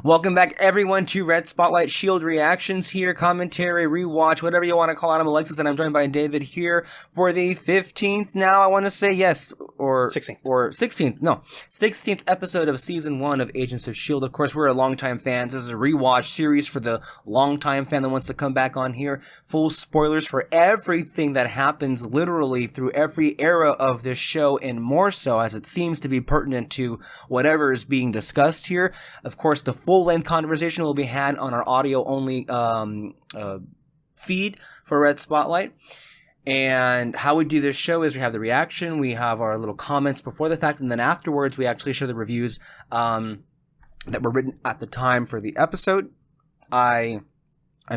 Welcome back, everyone, to Red Spotlight Shield Reactions here, commentary, rewatch, whatever you want to call it. I'm Alexis, and I'm joined by David here for the 15th now, I want to say, yes, or 16th. Or 16th, no, 16th episode of Season 1 of Agents of S.H.I.E.L.D. Of course, we're a longtime fans. This is a rewatch series for the longtime fan that wants to come back on here. Full spoilers for everything that happens literally through every era of this show, and more so as it seems to be pertinent to whatever is being discussed here. Of course, the full-length conversation will be had on our audio-only feed for Red Spotlight. And how we do this show is we have the reaction, we have our little comments before the fact, and then afterwards we actually share the reviews that were written at the time for the episode. I'm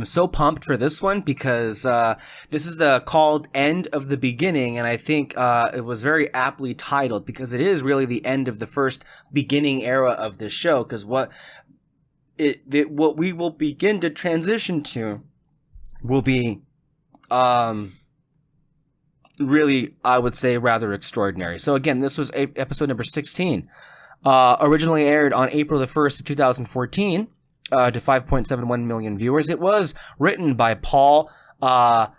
so pumped for this one because this is the called End of the Beginning, and I think it was very aptly titled because it is really the end of the first beginning era of this show, because what we will begin to transition to will be really, I would say, rather extraordinary. So again, this was episode number 16, originally aired on April the 1st of 2014 to 5.71 million viewers. It was written by Paul I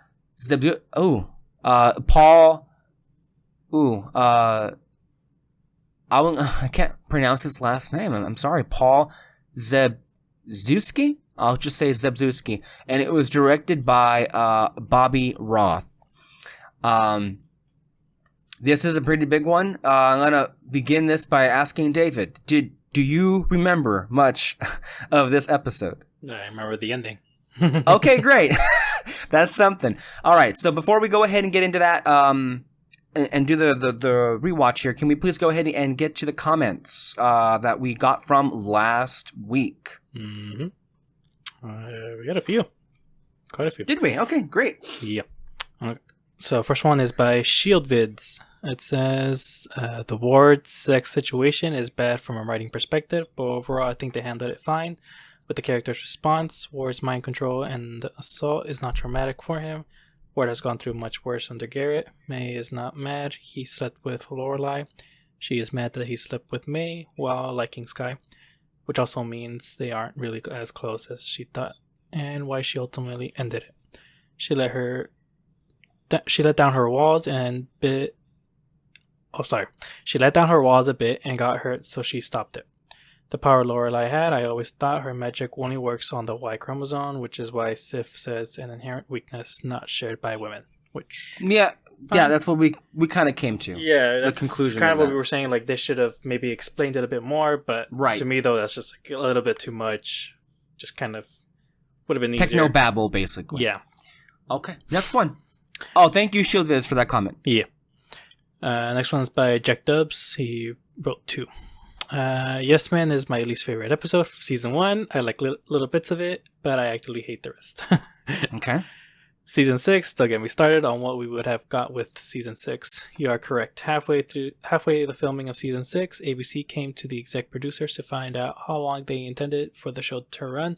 can't pronounce his last name. I'm sorry. Paul Zebzewski? I'll just say Zebzewski. And it was directed by Bobby Roth. This is a pretty big one. I'm going to begin this by asking David, do you remember much of this episode? I remember the ending. Okay, great. That's something. All right, so before we go ahead and get into that and do the rewatch here, can we please go ahead and get to the comments that we got from last week? Mm-hmm. We got a few. Quite a few. Did we? Okay, great. Yep. Okay. So first one is by Shield Vids. It says, the Ward sex situation is bad from a writing perspective, but overall I think they handled it fine. With the character's response, Ward's mind control and the assault is not traumatic for him. Ward has gone through much worse under Garrett. May is not mad he slept with Lorelai. She is mad that he slept with May while liking Sky, which also means they aren't really as close as she thought, and why she ultimately ended it. She let down her walls and bit. She let down her walls a bit and got hurt, so she stopped it. The power Lorelai had, I always thought her magic only works on the Y chromosome, which is why Sif says an inherent weakness not shared by women. Which that's what we kind of came to. Yeah, that's the conclusion. Kind of what we were saying. Like, they should have maybe explained it a bit more, but to me though, that's just like a little bit too much. Just kind of would have been easier. Techno babble, basically. Yeah. Okay, next one. Oh, thank you, Shield Vids, for that comment. Yeah. Next one's by Jack Dubs. He wrote 2. Yes Man is my least favorite episode of season 1. I like little bits of it, but I actually hate the rest. Okay. Season 6, don't get me started on what we would have got with season 6. You are correct. Halfway the filming of season 6, ABC came to the exec producers to find out how long they intended for the show to run.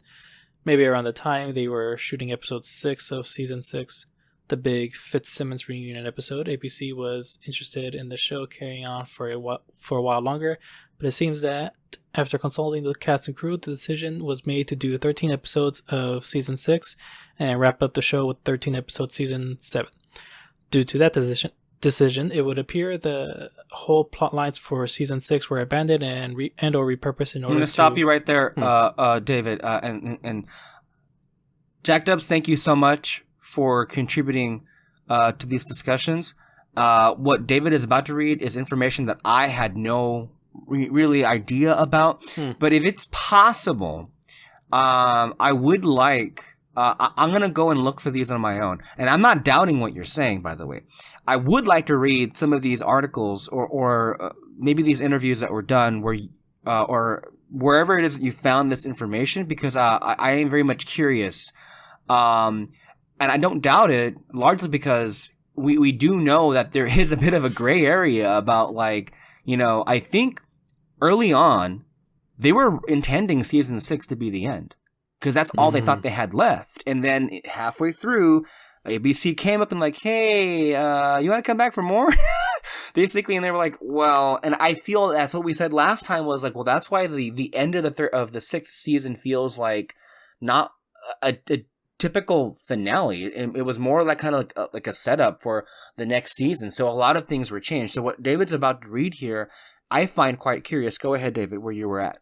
Maybe around the time they were shooting episode 6 of season 6. The big Fitzsimmons reunion episode, ABC was interested in the show carrying on for a while longer, but it seems that after consulting the cast and crew, the decision was made to do 13 episodes of season 6 and wrap up the show with 13 episodes season 7. Due to that decision, it would appear the whole plot lines for season 6 were abandoned and or repurposed in order to... I'm going to stop you right there, David. And Jack Dubs, thank you so much for contributing to these discussions. What David is about to read is information that I had no really idea about. But if it's possible, I would like... I'm going to go and look for these on my own. And I'm not doubting what you're saying, by the way. I would like to read some of these articles or maybe these interviews that were done where or wherever it is that you found this information, because I am very much curious. And I don't doubt it, largely because we do know that there is a bit of a gray area about, like, you know, I think early on they were intending season 6 to be the end, because that's all they thought they had left. And then halfway through, ABC came up and like, hey, you want to come back for more? basically, and they were like, well, and I feel that's what we said last time was like, well, that's why the end of the sixth season feels like not a typical finale. It was more like kind of like a setup for the next season. So a lot of things were changed. So what David's about to read here, I find quite curious. Go ahead, David, where you were at.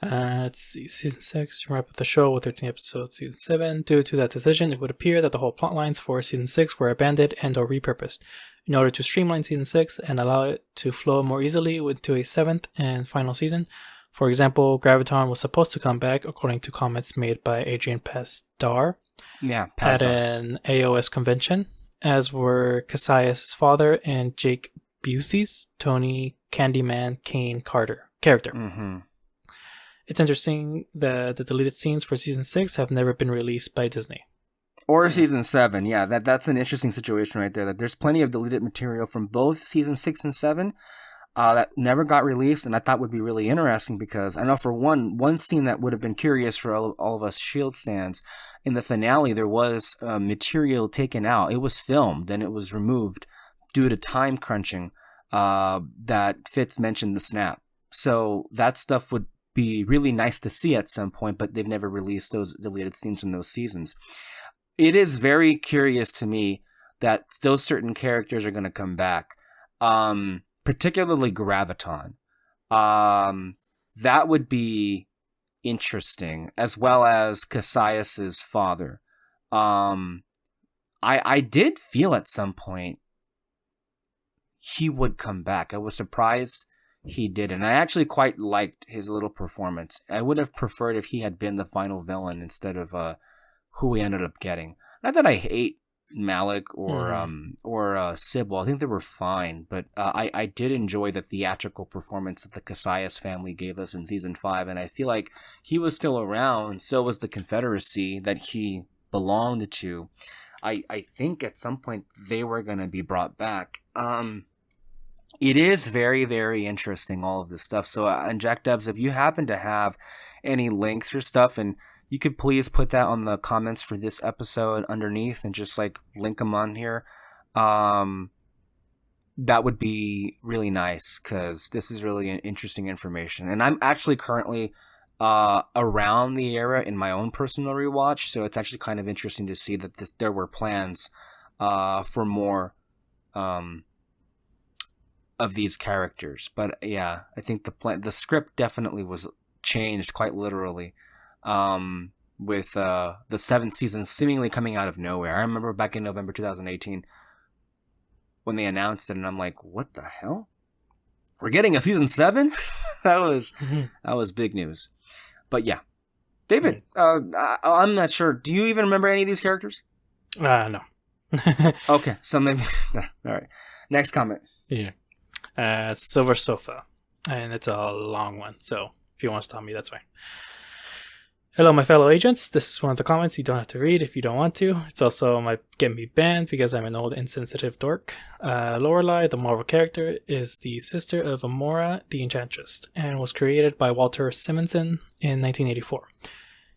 Let's see, season 6 wrap up the show with 13 episodes. Season 7, due to that decision, it would appear that the whole plot lines for season 6 were abandoned and or repurposed. In order to streamline season 6 and allow it to flow more easily into a 7th and final season, for example, Graviton was supposed to come back according to comments made by Adrian Pasdar at an AOS convention, as were Cassius' father and Jake Busey's Tony Candyman Kane Carter character. Mm-hmm. It's interesting that the deleted scenes for season 6 have never been released by Disney. Or season 7, yeah, that's an interesting situation right there. That there's plenty of deleted material from both season 6 and 7 that never got released, and I thought would be really interesting because I know for one scene that would have been curious for all of us Shield stands. In the finale, there was material taken out. It was filmed and it was removed due to time crunching. That Fitz mentioned the snap, so that stuff would be really nice to see at some point, but they've never released those deleted scenes from those seasons. It is very curious to me that those certain characters are going to come back, particularly Graviton. That would be interesting, as well as Cassius's father. I did feel at some point he would come back. I was surprised he did, and I actually quite liked his little performance. I would have preferred if he had been the final villain instead of who we ended up getting. Not that I hate Malik or Sybil. I think they were fine, but I did enjoy the theatrical performance that the Cassius family gave us in season 5, and I feel like he was still around. So was the Confederacy that he belonged to. I think at some point they were going to be brought back. It is very, very interesting, all of this stuff. So, and Jack Dubs, if you happen to have any links or stuff, and you could please put that on the comments for this episode underneath and just like link them on here. That would be really nice because this is really interesting information. And I'm actually currently around the era in my own personal rewatch, so it's actually kind of interesting to see that there were plans for more of these characters. But yeah, I think the script definitely was changed quite literally, with the 7th season seemingly coming out of nowhere. I remember back in November 2018 when they announced it, and I'm like, what the hell? We're getting a season 7? that was big news. But yeah, David, I'm not sure. Do you even remember any of these characters? No. Okay, so maybe all right. Next comment. Yeah. Silver Sofa, and it's a long one, so if you want to stop me, that's fine. Hello, my fellow agents. This is one of the comments you don't have to read if you don't want to. It's also might get me banned because I'm an old insensitive dork. Lorelai, the Marvel character, is the sister of Amora the Enchantress and was created by Walter Simonson in 1984.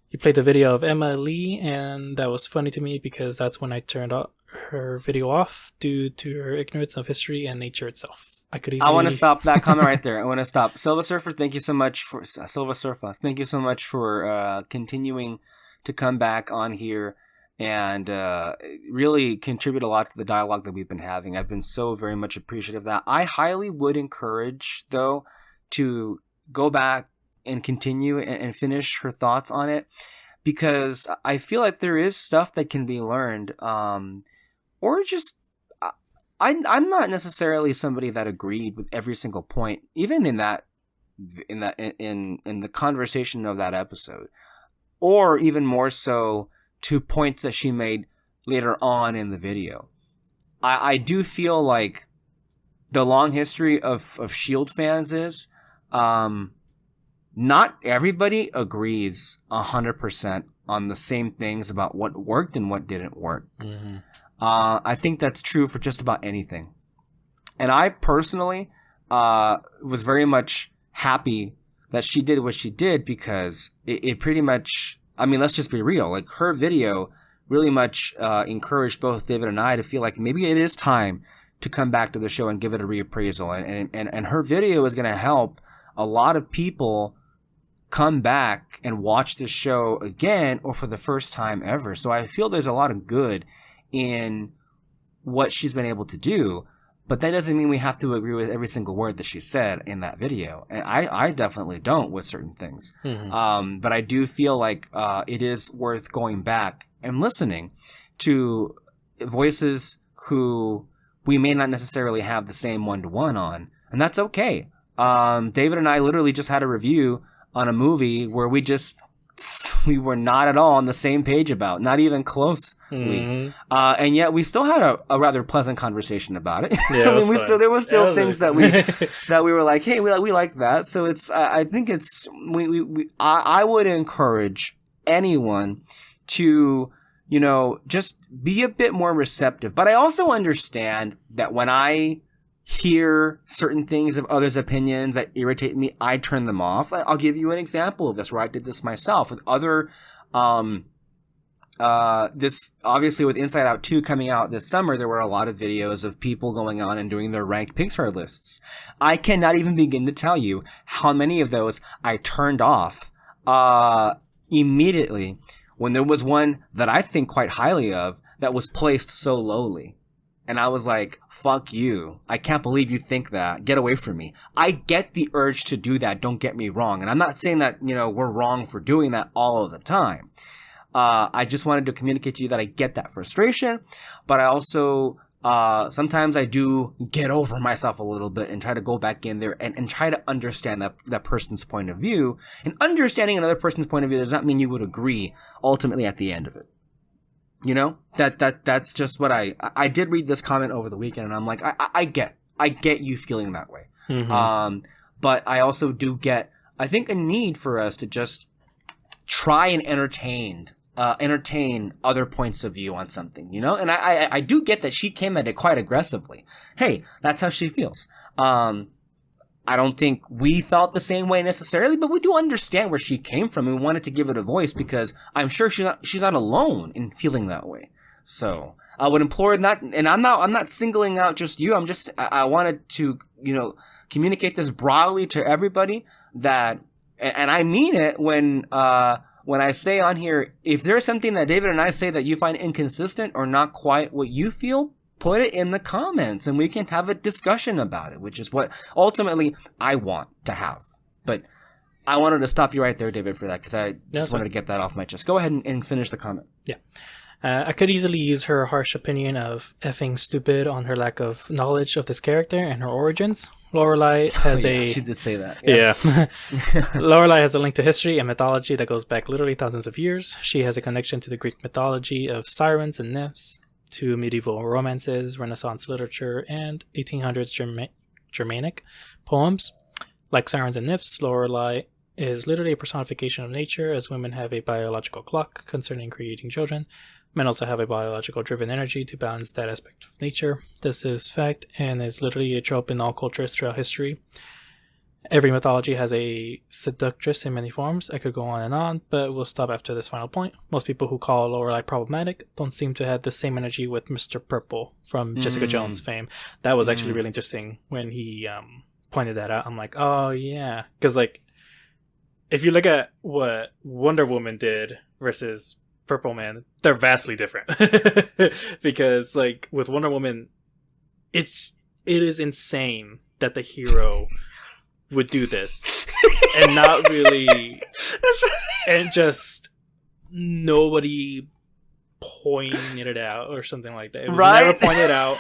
He played the video of Emma Lee, and that was funny to me because that's when I turned her video off due to her ignorance of history and nature itself. I want to stop that comment right there. I want to stop. Silver Surfer, thank you so much for Thank you so much for continuing to come back on here and really contribute a lot to the dialogue that we've been having. I've been so very much appreciative of that. I highly would encourage, though, to go back and continue and finish her thoughts on it, because I feel like there is stuff that can be learned, or just. I'm not necessarily somebody that agreed with every single point, even in the conversation of that episode, or even more so to points that she made later on in the video. I do feel like the long history of Shield fans is not everybody agrees 100% on the same things about what worked and what didn't work. Mm-hmm. I think that's true for just about anything. And I personally was very much happy that she did what she did, because it pretty much, I mean, let's just be real. Like, her video really much encouraged both David and I to feel like maybe it is time to come back to the show and give it a reappraisal. And her video is going to help a lot of people come back and watch this show again or for the first time ever. So I feel there's a lot of good in what she's been able to do, but that doesn't mean we have to agree with every single word that she said in that video. And I definitely don't with certain things. But I do feel like it is worth going back and listening to voices who we may not necessarily have the same one-to-one on, and that's okay. David and I literally just had a review on a movie where we were not at all on the same page about, not even closely. And yet we still had a rather pleasant conversation about it. Yeah, I mean, there was still things that we were like, hey, we like that. So I think I would encourage anyone to, just be a bit more receptive. But I also understand that when I hear certain things of others' opinions that irritate me, I turn them off. I'll give you an example of this where I did this myself with other, this obviously with Inside Out 2 coming out this summer, there were a lot of videos of people going on and doing their ranked Pixar lists. I cannot even begin to tell you how many of those I turned off, immediately when there was one that I think quite highly of that was placed so lowly. And I was like, fuck you. I can't believe you think that. Get away from me. I get the urge to do that. Don't get me wrong. And I'm not saying that, we're wrong for doing that all of the time. I just wanted to communicate to you that I get that frustration. But I also, sometimes I do get over myself a little bit and try to go back in there and try to understand that person's point of view. And understanding another person's point of view does not mean you would agree ultimately at the end of it. That's just what I did read this comment over the weekend, and I'm like, I get you feeling that way. But I also do get, I think, a need for us to just try and entertain other points of view on something, and I do get that she came at it quite aggressively. Hey, that's how she feels. I don't think we felt the same way necessarily, but we do understand where she came from and wanted to give it a voice because I'm sure she's not alone in feeling that way. So I would implore that, and I'm not singling out just you. I wanted to, communicate this broadly to everybody that, and I mean it when I say on here, if there's something that David and I say that you find inconsistent or not quite what you feel, put it in the comments and we can have a discussion about it, which is what ultimately I want to have. But I wanted to stop you right there, David, for that because I just wanted to get that off my chest. Go ahead and finish the comment. Yeah. I could easily use her harsh opinion of effing stupid on her lack of knowledge of this character and her origins. Lorelai has she did say that. Yeah. Lorelai has a link to history and mythology that goes back literally thousands of years. She has a connection to the Greek mythology of sirens and nymphs, to medieval romances, Renaissance literature, and 1800s Germanic poems. Like sirens and nymphs, Lorelai is literally a personification of nature, as women have a biological clock concerning creating children. Men also have a biological driven energy to balance that aspect of nature. This is fact and is literally a trope in all cultures throughout history. Every mythology has a seductress in many forms. I could go on, but we'll stop after this final point. Most people who call Lorelai problematic don't seem to have the same energy with Mr. Purple from Jessica Jones fame. That was actually really interesting when he pointed that out. I'm like, oh yeah. Because if you look at what Wonder Woman did versus Purple Man, they're vastly different. Because with Wonder Woman, it is insane that the hero would do this and not really that's right. And just nobody pointed it out or something like that. It was never pointed out.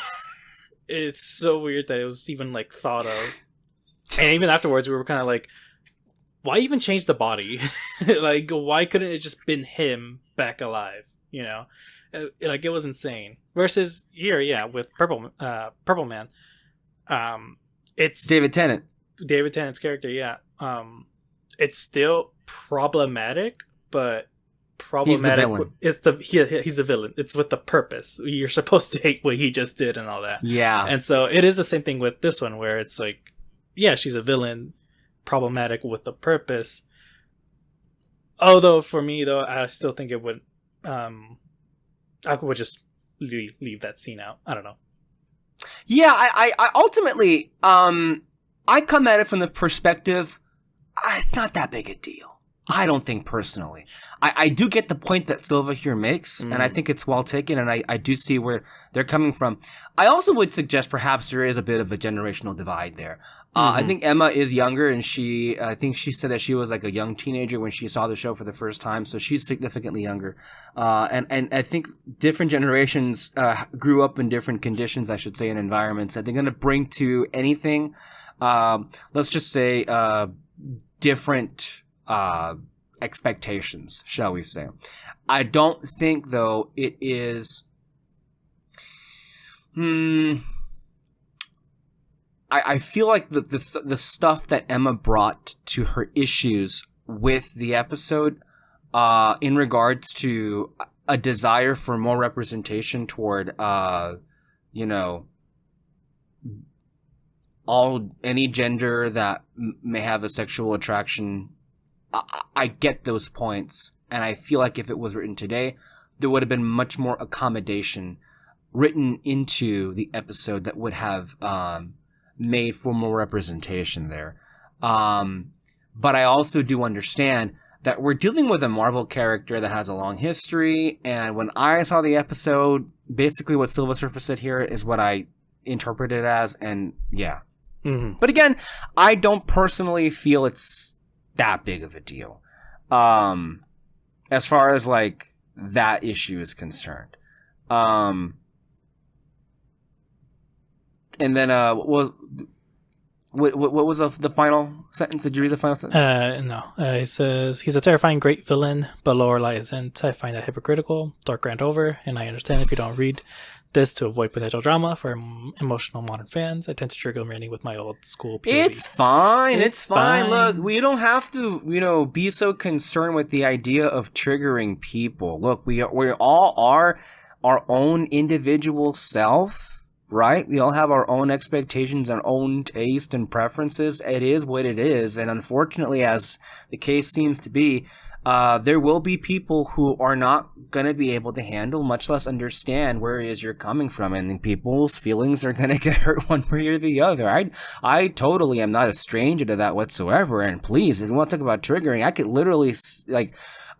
It's so weird that it was even thought of. And even afterwards we were kind of like, why even change the body? Why couldn't it just been him back alive? It was insane. Versus here, with Purple Man, it's David Tennant's character, yeah. It's still problematic, but problematic. He's the villain. It's with the purpose. You're supposed to hate what he just did and all that. Yeah. And so it is the same thing with this one, where it's she's a villain, problematic with the purpose. Although for me, I still think it would. I would just leave that scene out. I don't know. Yeah, I ultimately, I come at it from the perspective, it's not that big a deal. I don't think personally. I do get the point that Silva here makes, and I think it's well taken, and I do see where they're coming from. I also would suggest perhaps there is a bit of a generational divide there. I think Emma is younger, and I think she said that she was like a young teenager when she saw the show for the first time, so she's significantly younger. And I think different generations grew up in different conditions, I should say, and environments that they're going to bring to anything. Let's just say different expectations, shall we say. I don't think, though, it is... I feel like the stuff that Emma brought to her issues with the episode in regards to a desire for more representation toward, any gender that may have a sexual attraction. I get those points, and I feel like if it was written today, there would have been much more accommodation written into the episode that would have made for more representation there. But I also do understand that we're dealing with a Marvel character that has a long history, and when I saw the episode, basically what Silver Surfer said here is what I interpreted it as, and yeah. But again, I don't personally feel it's that big of a deal as far as like that issue is concerned. And then what was the final sentence? Did you read the final sentence? No. He says, he's a terrifying great villain, but Lorelai isn't. I find that hypocritical. Dark rant over, and I understand if you don't read this to avoid potential drama for emotional modern fans. I tend to trigger ranting with my old school POV. It's fine. It's fine. Look, we don't have to, be so concerned with the idea of triggering people. Look, we all are our own individual self, right? We all have our own expectations, our own taste and preferences. It is what it is. And unfortunately, as the case seems to be, there will be people who are not going to be able to handle, much less understand where it is you're coming from, and people's feelings are going to get hurt one way or the other. I totally am not a stranger to that whatsoever, and please, if you want to talk about triggering, I could literally,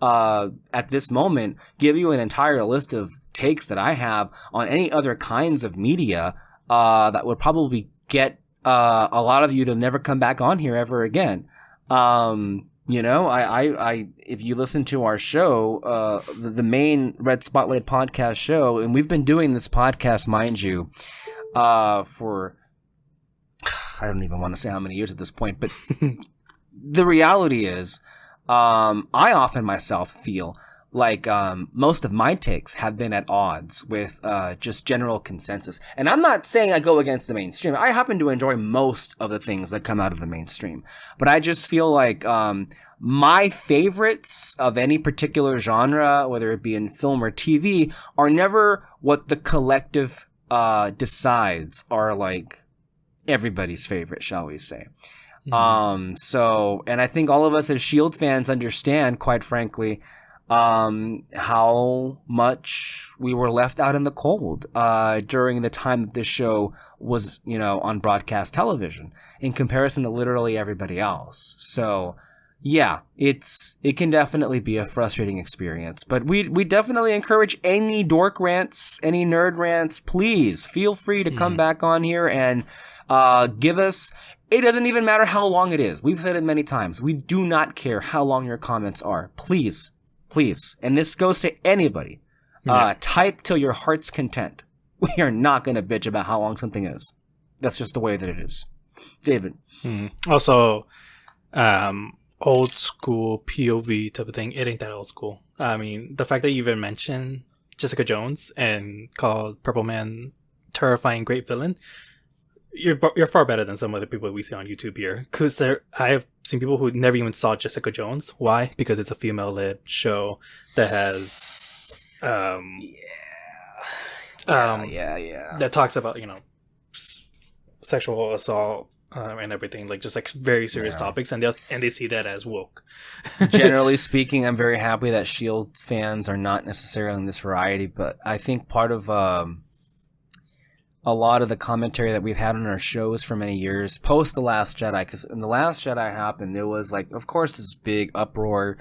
at this moment, give you an entire list of takes that I have on any other kinds of media that would probably get a lot of you to never come back on here ever again. I if you listen to our show, the main Red Spotlight podcast show, and we've been doing this podcast, mind you, for I don't even want to say how many years at this point, but the reality is, I often myself feel like most of my takes have been at odds with just general consensus. And I'm not saying I go against the mainstream. I happen to enjoy most of the things that come out of the mainstream. But I just feel like my favorites of any particular genre, whether it be in film or TV, are never what the collective decides are like everybody's favorite, shall we say. And I think all of us as S.H.I.E.L.D. fans understand, quite frankly, how much we were left out in the cold during the time that this show was, on broadcast television in comparison to literally everybody else. So, yeah, it can definitely be a frustrating experience. But we definitely encourage any dork rants, any nerd rants. Please feel free to come back on here and give us. It doesn't even matter how long it is. We've said it many times. We do not care how long your comments are. Please, and this goes to anybody, type till your heart's content. We are not going to bitch about how long something is. That's just the way that it is. David. Also, old school POV type of thing. It ain't that old school. I mean, the fact that you even mentioned Jessica Jones and called Purple Man terrifying great villain, you're far better than some other people we see on YouTube here. Because I have seen people who never even saw Jessica Jones. Why? Because it's a female-led show that has, that talks about sexual assault and everything, like just like very serious topics, and they see that as woke. Generally speaking, I'm very happy that S.H.I.E.L.D. fans are not necessarily in this variety, but I think part of a lot of the commentary that we've had on our shows for many years post The Last Jedi, because when The Last Jedi happened, there was like, of course, this big uproar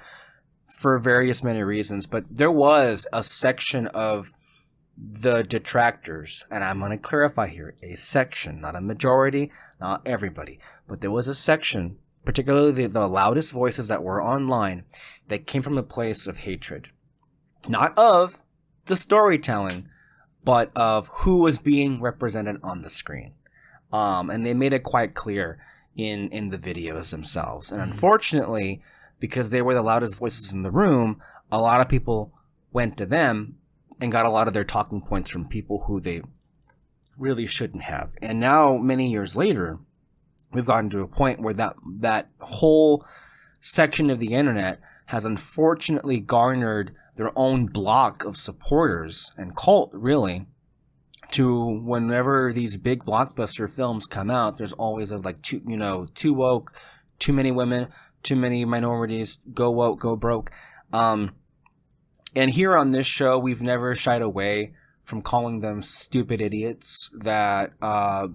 for various many reasons, but there was a section of the detractors, and I'm going to clarify here, a section, not a majority, not everybody, but there was a section, particularly the loudest voices that were online, that came from a place of hatred. Not of the storytelling, but of who was being represented on the screen. And they made it quite clear in the videos themselves. And unfortunately, because they were the loudest voices in the room, a lot of people went to them and got a lot of their talking points from people who they really shouldn't have. And now, many years later, we've gotten to a point where that whole section of the internet has unfortunately garnered their own block of supporters and cult, really, to whenever these big blockbuster films come out, there's always too woke, too many women, too many minorities, go woke, go broke. And here on this show, we've never shied away from calling them stupid idiots that are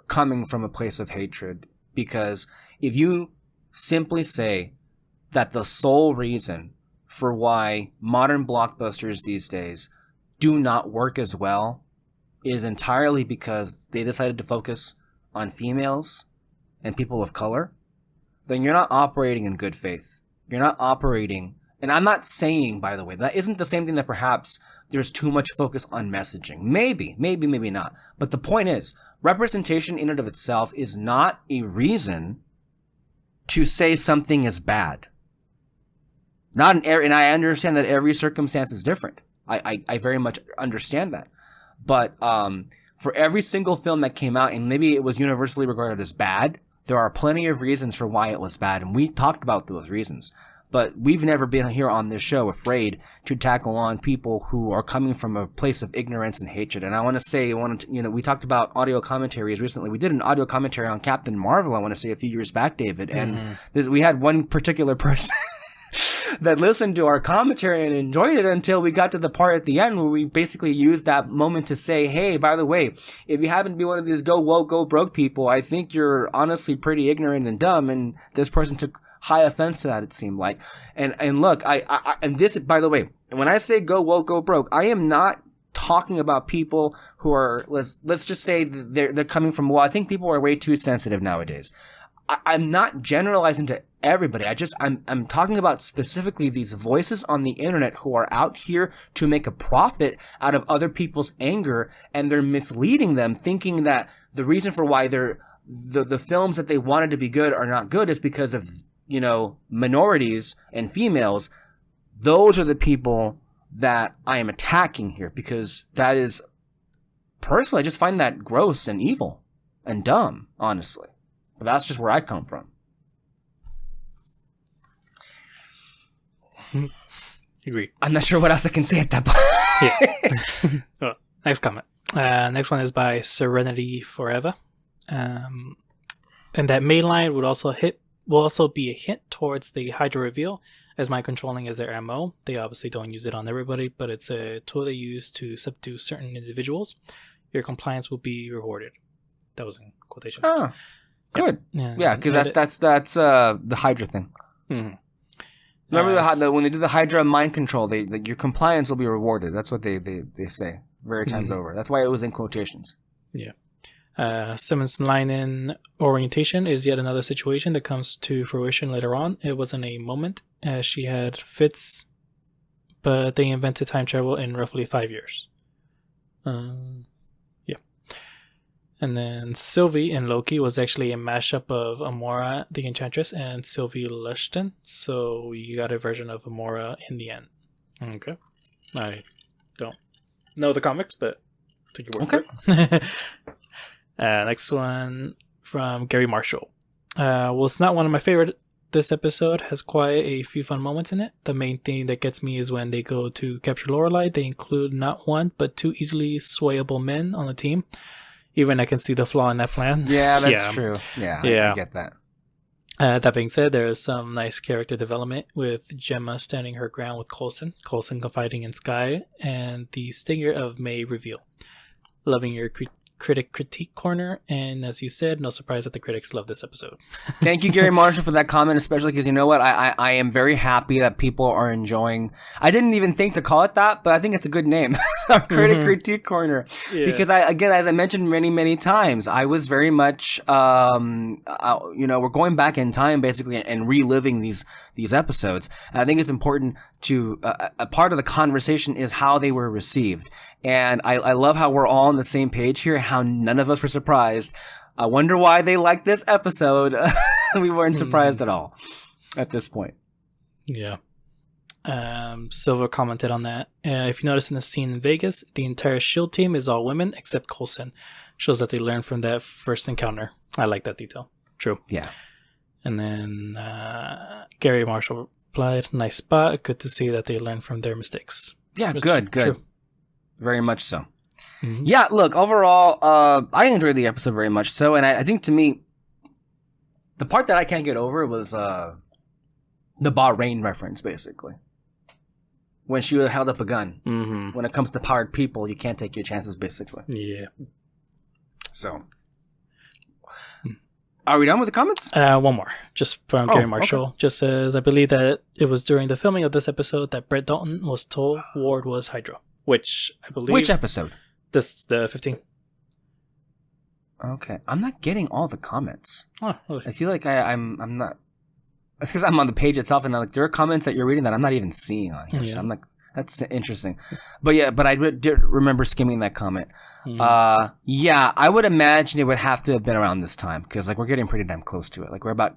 coming from a place of hatred. Because if you simply say that the sole reason for why modern blockbusters these days do not work as well is entirely because they decided to focus on females and people of color, then you're not operating in good faith. You're not operating, and I'm not saying, by the way, that isn't the same thing that perhaps there's too much focus on messaging. Maybe not. But the point is, representation in and of itself is not a reason to say something is bad. And I understand that every circumstance is different. I very much understand that. But for every single film that came out, and maybe it was universally regarded as bad, there are plenty of reasons for why it was bad, and we talked about those reasons. But we've never been here on this show afraid to tackle on people who are coming from a place of ignorance and hatred. And I want to say, we talked about audio commentaries recently. We did an audio commentary on Captain Marvel, I want to say, a few years back, David. And we had one particular person that listened to our commentary and enjoyed it until we got to the part at the end where we basically used that moment to say, hey, by the way, if you happen to be one of these go woke, go broke people, I think you're honestly pretty ignorant and dumb. And this person took high offense to that, it seemed like. And look, and this, by the way, when I say go woke, go broke, I am not talking about people who are, let's just say they're coming from, well, I think people are way too sensitive nowadays. I'm not generalizing to everybody. I'm talking about specifically these voices on the internet who are out here to make a profit out of other people's anger, and they're misleading them, thinking that the reason for why the films that they wanted to be good are not good is because of, minorities and females. Those are the people that I am attacking here, because that is, personally, I just find that gross and evil and dumb, honestly. But that's just where I come from. Agreed. I'm not sure what else I can say at that point. Yeah. Well, next comment. Next one is by Serenity Forever. And that main line will also be a hint towards the Hydra reveal, as mind controlling is their MO. They obviously don't use it on everybody, but it's a tool they use to subdue certain individuals. Your compliance will be rewarded. That was in quotation. Oh. Good. Yeah, because that's the Hydra thing. Mm-hmm. Remember when they do the Hydra mind control, your compliance will be rewarded. That's what they say very times over. That's why it was in quotations. Yeah. Simmons' line in orientation is yet another situation that comes to fruition later on. It wasn't a moment, as she had fits, but they invented time travel in roughly 5 years. And then Sylvie in Loki was actually a mashup of Amora the Enchantress and Sylvie Lushton. So you got a version of Amora in the end. Okay. I don't know the comics, but take your word for it. Next one from Gary Marshall. Well, it's not one of my favorite. This episode has quite a few fun moments in it. The main thing that gets me is when they go to capture Lorelai. They include not one, but two easily swayable men on the team. Even I can see the flaw in that plan. Yeah, that's true. Yeah, I get that. That being said, there is some nice character development with Gemma standing her ground with Coulson confiding in Skye, and the stinger of May reveal. Loving your critique corner, and as you said, no surprise that the critics love this episode. Thank you, Gary Marshall, for that comment, especially because you know what? I am very happy that people are enjoying. I didn't even think to call it that, but I think it's a good name. Our critique corner. Yeah. Because again, as I mentioned many times, I was very much, we're going back in time basically and reliving these episodes. And I think it's important to, a part of the conversation is how they were received. And I love how we're all on the same page here, how none of us were surprised. I wonder why they liked this episode. We weren't surprised at all at this point. Yeah. Silva commented on that. If you notice in the scene in Vegas, the entire SHIELD team is all women except Coulson. Shows that they learned from that first encounter. I like that detail. True. Yeah. And then Gary Marshall replied, nice spot. Good to see that they learned from their mistakes. Yeah, good. True. Very much so. Mm-hmm. Yeah, look, overall, I enjoyed the episode very much so. And I think to me, the part that I can't get over was the Bahrain reference, basically. When she held up a gun. Mm-hmm. When it comes to powered people, you can't take your chances, basically. Yeah. So, are we done with the comments? One more, just from Gary Marshall. Okay. Just says, I believe that it was during the filming of this episode that Brett Dalton was told Ward was Hydra. Which I believe... Which episode? This, the 15th. Okay. I'm not getting all the comments. Oh, okay. I feel like I'm not... It's because I'm on the page itself, and there are comments that you're reading that I'm not even seeing on here. Yeah. So I'm like, that's interesting. But I did remember skimming that comment. Mm. Yeah, I would imagine it would have to have been around this time, because we're getting pretty damn close to it. We're about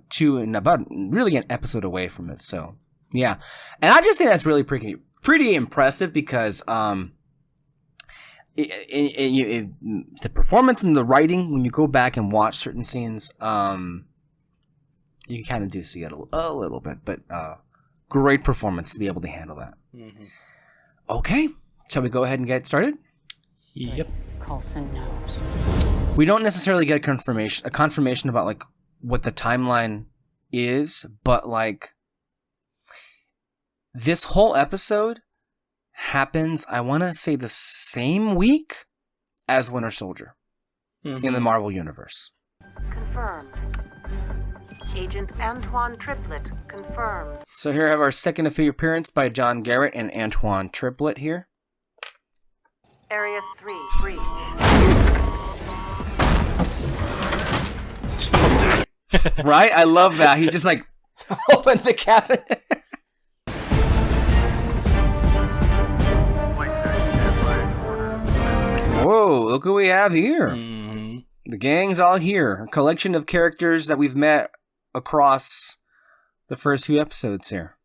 really an episode away from it. So, yeah. And I just think that's really pretty impressive, because the performance and the writing, when you go back and watch certain scenes, you kind of do see it a little bit, but great performance to be able to handle that. Mm-hmm. Okay, shall we go ahead and get started? Yep. Coulson knows. We don't necessarily get a confirmation about what the timeline is, but this whole episode happens, I want to say, the same week as Winter Soldier in the Marvel Universe. Confirmed. Agent Antoine Triplett confirmed. So here I have our second appearance by John Garrett and Antoine Triplett here. Area 3, breach. Right? I love that. He just opened the cabinet. Whoa, look who we have here. Mm-hmm. The gang's all here. A collection of characters that we've met across the first few episodes here.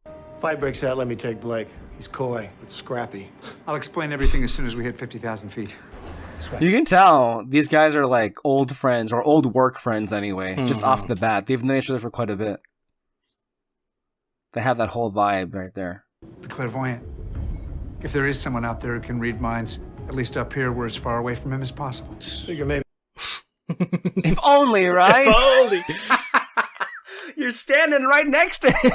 Fight breaks out, let me take Blake. He's coy, but scrappy. I'll explain everything as soon as we hit 50,000 feet. You can tell these guys are old friends, or old work friends anyway, just off the bat. They've known each other for quite a bit. They have that whole vibe right there. The clairvoyant. If there is someone out there who can read minds, at least up here, we're as far away from him as possible. Figure maybe. If only, right? If only. You're standing right next to him.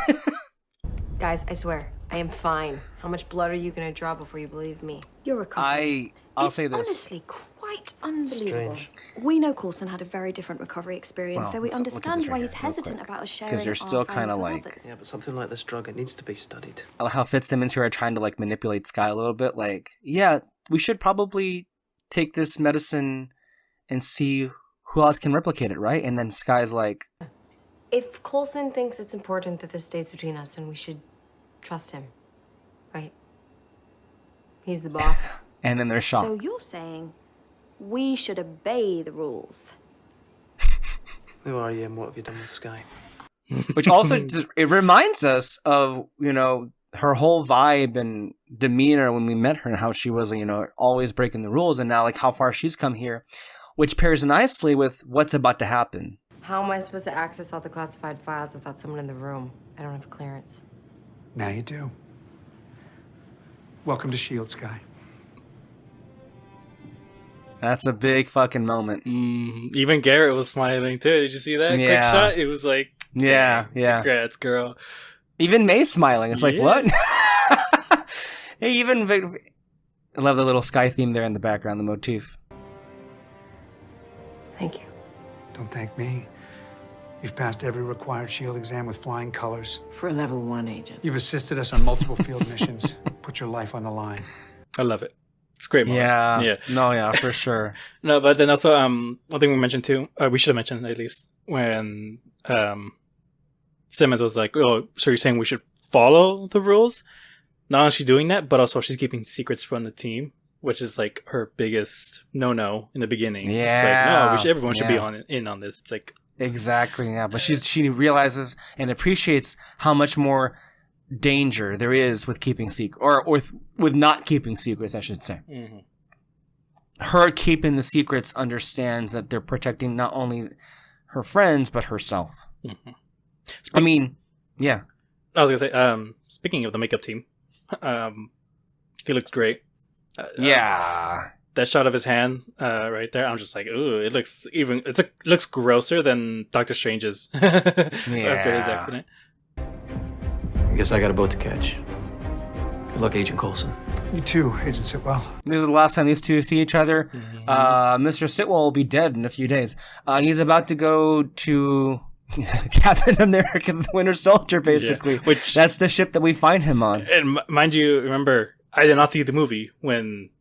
Guys, I swear, I am fine. How much blood are you going to draw before you believe me? You're recovering. I'll say this. Honestly, quite unbelievable. Strange. We know Coulson had a very different recovery experience, so we understand why he's hesitant about us sharing. Because they're still kind of Yeah, but something like this drug, it needs to be studied. I like how Fitzsimmons here are trying to manipulate Skye a little bit. Yeah, we should probably take this medicine and see who else can replicate it, right? And then Skye's like, if Coulson thinks it's important that this stays between us, then we should trust him, right? He's the boss. And then they're shocked. So you're saying we should obey the rules? Who are you and what have you done with Skye? Which also it reminds us of, her whole vibe and demeanor when we met her, and how she was, always breaking the rules, and now how far she's come here, which pairs nicely with what's about to happen. How am I supposed to access all the classified files without someone in the room? I don't have clearance. Now you do. Welcome to S.H.I.E.L.D., Skye. That's a big fucking moment. Even Garrett was smiling too. Did you see that quick shot? It was yeah. Congrats, girl. Even May's smiling. It's what? Hey, even I love the little Skye theme there in the background, the motif. Thank you. Don't thank me. You've passed every required SHIELD exam with flying colors. For a level 1 agent. You've assisted us on multiple field missions. Put your life on the line. I love it. It's a great moment. Yeah. No, yeah, for sure. No, but then also one thing we mentioned too, we should have mentioned at least, when Simmons was like, oh, so you're saying we should follow the rules? Not only is she doing that, but also she's keeping secrets from the team, which is like her biggest no-no in the beginning. Yeah. It's like, no, everyone should be in on this. It's like, exactly, yeah. But she realizes and appreciates how much more danger there is with keeping secret, or with not keeping secrets, I should say. Mm-hmm. Her keeping the secrets understands that they're protecting not only her friends but herself. Mm-hmm. I mean, yeah. I was gonna say, speaking of the makeup team, he looks great. Yeah. That shot of his hand right there, I'm just like, ooh, it looks grosser than Doctor Strange's after his accident. I guess I got a boat to catch. Good luck, Agent Coulson. You too, Agent Sitwell. This is the last time these two see each other. Mm-hmm. Mr. Sitwell will be dead in a few days. He's about to go to Captain America, the Winter Soldier, basically. Yeah, which, that's the ship that we find him on. And mind you, remember, I did not see the movie when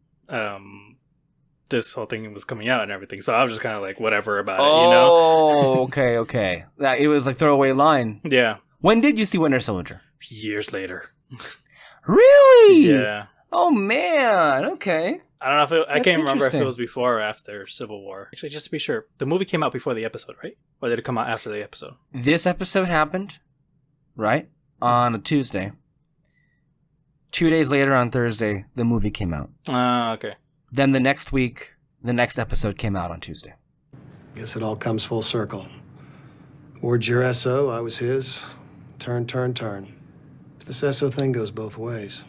this whole thing was coming out and everything, so I was just kind of like, whatever about it, you know? Oh, okay. It was like throwaway line. Yeah. When did you see Winter Soldier? Years later. Really? Yeah. Oh, man. Okay. I don't know if I can't remember if it was before or after Civil War. Actually, just to be sure, the movie came out before the episode, right? Or did it come out after the episode? This episode happened, right, on a Tuesday. 2 days later, on Thursday, the movie came out. Okay. Then the next week, the next episode came out on Tuesday. Guess it all comes full circle. Ward's your SO, I was his. Turn. This SO thing goes both ways.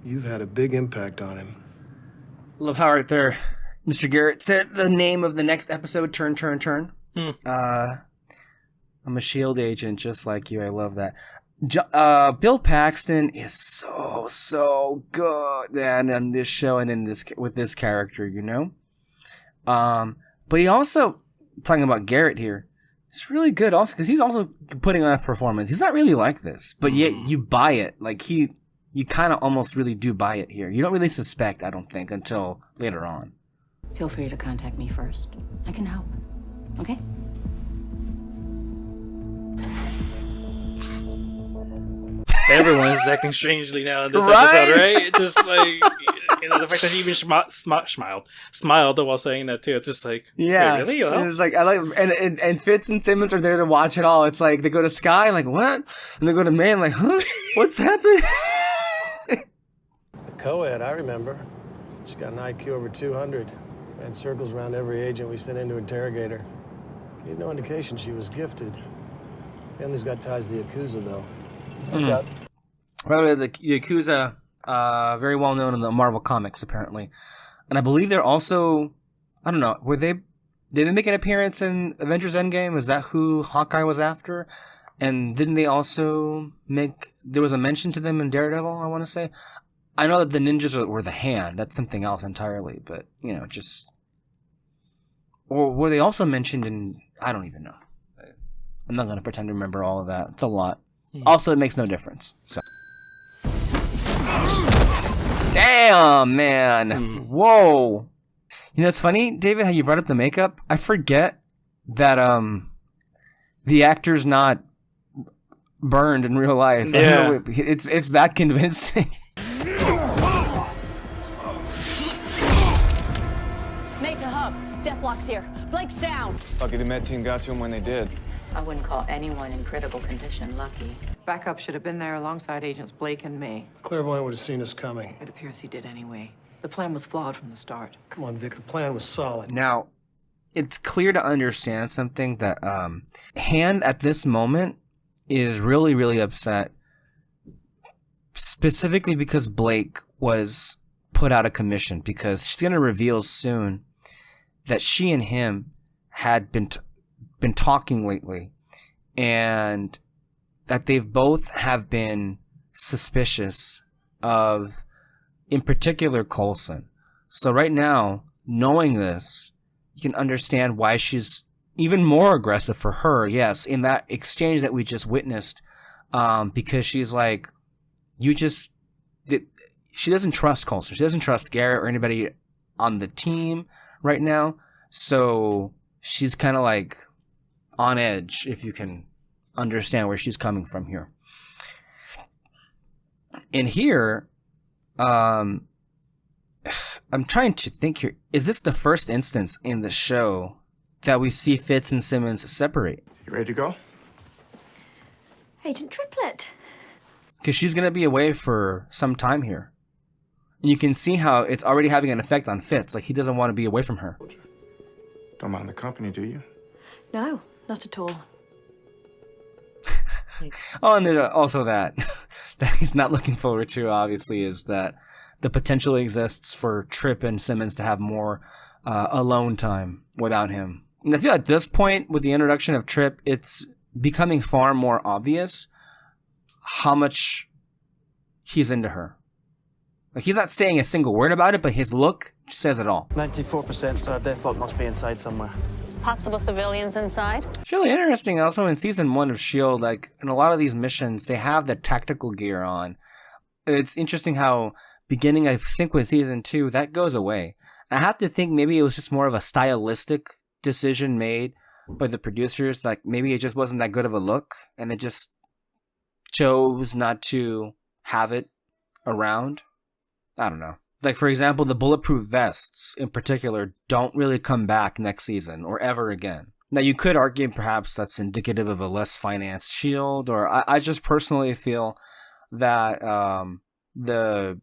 You've had a big impact on him. Love how right there, Mr. Garrett said the name of the next episode, Turn. I'm a SHIELD agent just like you. I love that. Bill Paxton is so good, man, on this show and with this character, you know? But he also, talking about Garrett here, it's really good also because he's also putting on a performance. He's not really like this, but yet you buy it. Like you kind of almost really do buy it here. You don't really suspect, I don't think, until later on. Feel free to contact me first. I can help. Okay? Everyone is acting strangely now in this episode, right? Just like, the fact that he even smiled while saying that too. It's just like, yeah, really? It was like, I like, and Fitz and Simmons are there to watch it all. It's like they go to Sky, like what? And they go to Man, like, huh? What's happening? The co-ed, I remember. She's got an IQ over 200. Ran circles around every agent we sent in to interrogate her. Gave no indication she was gifted. Family's got ties to Yakuza, though. What's up? Well, the Yakuza, very well known in the Marvel comics, apparently. And I believe they're also, I don't know, did they make an appearance in Avengers Endgame? Is that who Hawkeye was after? And didn't they also there was a mention to them in Daredevil, I want to say? I know that the ninjas were the Hand. That's something else entirely, but, you know, just... Or were they also mentioned in... I don't even know. I'm not going to pretend to remember all of that. It's a lot. Also, it makes no difference. So. Damn, man. Whoa. You know, it's funny, David, how you brought up the makeup. I forget that the actor's not burned in real life. Yeah. It's that convincing. Mate to hub. Deathlock's here. Blake's down. Lucky the med team got to him when they did. I wouldn't call anyone in critical condition lucky. Backup should have been there alongside Agents Blake and me. Clairvoyant would have seen us coming. It appears he did anyway. The plan was flawed from the start. Come on, Vic, the plan was solid. Now, it's clear to understand something that Hand at this moment is really, really upset. Specifically because Blake was put out of commission, because she's going to reveal soon that she and him had been talking lately, and that they've both have been suspicious of, in particular, Coulson. So right now, knowing this, you can understand why she's even more aggressive for her. Yes, in that exchange that we just witnessed, because she's like, she doesn't trust Coulson. She doesn't trust Garrett or anybody on the team right now. So she's kind of like on edge, if you can understand where she's coming from here. And here, I'm trying to think here. Is this the first instance in the show that we see Fitz and Simmons separate? You ready to go? Agent Triplet. Because she's going to be away for some time here. And you can see how it's already having an effect on Fitz. Like, he doesn't want to be away from her. Don't mind the company, do you? No, not at all. Oh, and then also that he's not looking forward to, obviously, is that the potential exists for Trip and Simmons to have more alone time without him. And I feel at this point, with the introduction of Trip, it's becoming far more obvious how much he's into her. Like, he's not saying a single word about it, but his look says it all. 94%, so Deathlock must be inside somewhere. Possible civilians inside? It's really interesting also in season 1 of S.H.I.E.L.D., like, in a lot of these missions, they have the tactical gear on. It's interesting how beginning, I think, with season 2, that goes away. I have to think maybe it was just more of a stylistic decision made by the producers. Like, maybe it just wasn't that good of a look, and they just chose not to have it around. I don't know. Like, for example, the bulletproof vests in particular don't really come back next season or ever again. Now, you could argue perhaps that's indicative of a less financed S.H.I.E.L.D., or I just personally feel that the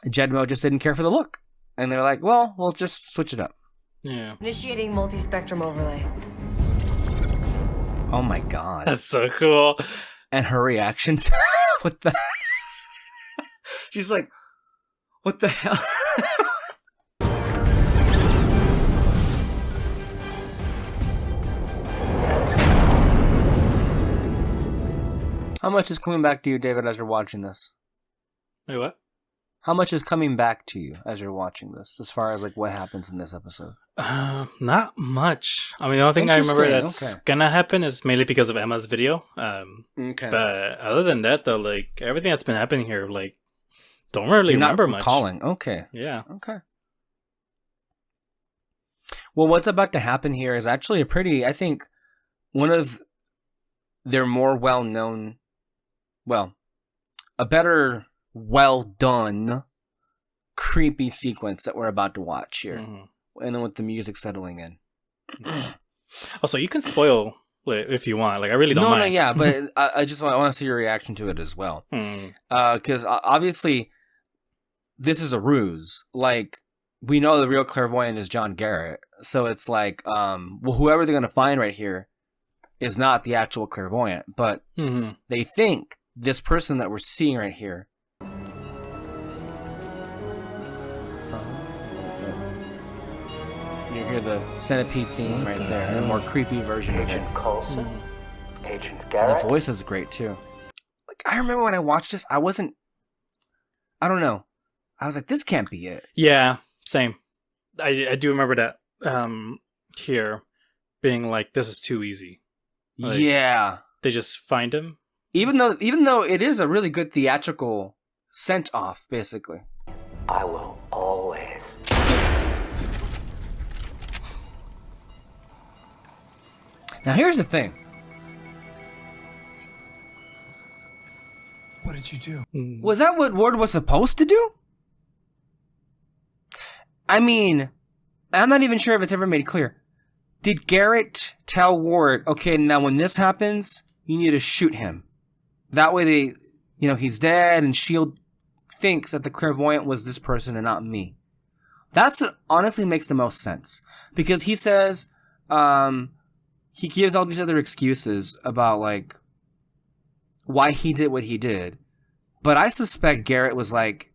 Jedmo just didn't care for the look. And they're like, well, we'll just switch it up. Yeah. Initiating multi-spectrum overlay. Oh my god. That's so cool. And her reactions. What the... She's like, what the hell? How much is coming back to you, David, as you're watching this? Wait, what? How much is coming back to you as you're watching this, as far as like what happens in this episode? Not much. I mean, the only thing I remember that's gonna happen is mainly because of Emma's video. Okay. But other than that, though, like everything that's been happening here, like don't really remember much. Recalling. Okay. Yeah. Okay. Well, what's about to happen here is actually a pretty, I think, one of their more well-known, well, a better, well-done, creepy sequence that we're about to watch here. Mm-hmm. And then with the music settling in. Also, you can spoil if you want. Like, I really don't mind. No, yeah, but I just want to see your reaction to it as well. Because obviously, this is a ruse. Like, we know the real clairvoyant is John Garrett. So it's like, well, whoever they're going to find right here is not the actual clairvoyant. But they think this person that we're seeing right here. You hear the centipede theme right there. A more creepy version of it. Agent Coulson? Agent Garrett? And the voice is great too. Like, I remember when I watched this, I don't know. I was like, this can't be it. Yeah, same. I do remember that here being like, this is too easy. Like, yeah. They just find him. Even though it is a really good theatrical sent off, basically. I will always. Now here's the thing. What did you do? Was that what Ward was supposed to do? I mean, I'm not even sure if it's ever made clear. Did Garrett tell Ward, okay, now when this happens, you need to shoot him? That way he's dead, and S.H.I.E.L.D. thinks that the clairvoyant was this person and not me. That's what honestly makes the most sense. Because he says, he gives all these other excuses about, like, why he did what he did. But I suspect Garrett was like,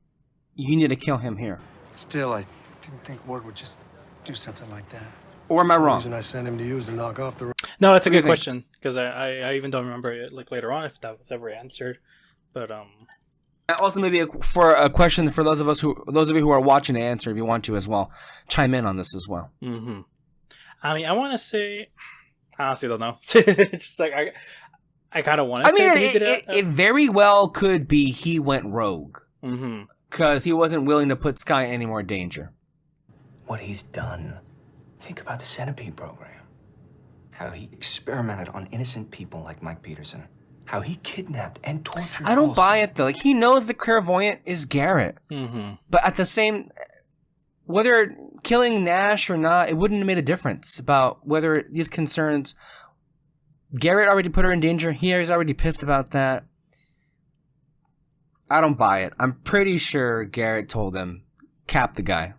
you need to kill him here. Still, I didn't think Ward would just do something like that. Or am I wrong? The reason I sent him to you is to knock off the... No, it's a good question. Because I even don't remember it like later on if that was ever answered. But Also, maybe for a question for those of you who are watching to answer, if you want to as well, chime in on this as well. Mm-hmm. I mean, I want to say, I honestly don't know. Just like I kind of want to say. I mean, it very well could be he went rogue because he wasn't willing to put Sky in any more danger. What he's done. Think about the Centipede program. How he experimented on innocent people like Mike Peterson. How he kidnapped and tortured. I don't buy it though. Like, he knows the clairvoyant is Garrett, but at the same, whether killing Nash or not, it wouldn't have made a difference about whether these concerns. Garrett already put her in danger. He is already pissed about that. I don't buy it. I'm pretty sure Garrett told him, cap the guy.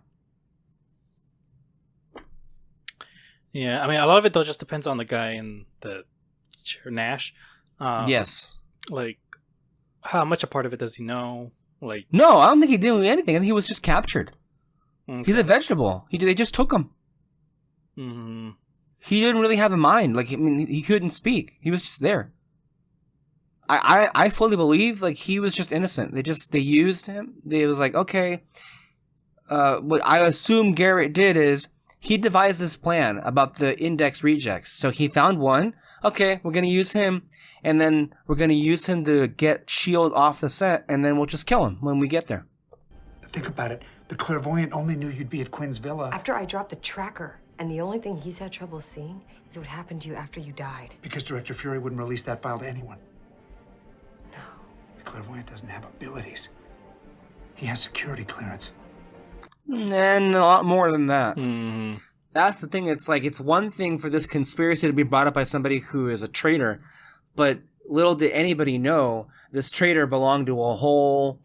Yeah, I mean, a lot of it though just depends on the guy and the Nash. Yes. Like, how much a part of it does he know? Like, no, I don't think he did anything. I think he was just captured. Okay. He's a vegetable. They just took him. He didn't really have a mind. Like, I mean, he couldn't speak. He was just there. I fully believe like he was just innocent. They used him. It was like, okay. What I assume Garrett did is he devised this plan about the index rejects. So he found one. Okay, we're gonna use him, and then we're gonna use him to get S.H.I.E.L.D. off the set, and then we'll just kill him when we get there. Think about it. The clairvoyant only knew you'd be at Quinn's villa. After I dropped the tracker, and the only thing he's had trouble seeing is what happened to you after you died. Because Director Fury wouldn't release that file to anyone. No. The clairvoyant doesn't have abilities. He has security clearance. And a lot more than that. That's the thing. It's like, it's one thing for this conspiracy to be brought up by somebody who is a traitor, but little did anybody know this traitor belonged to a whole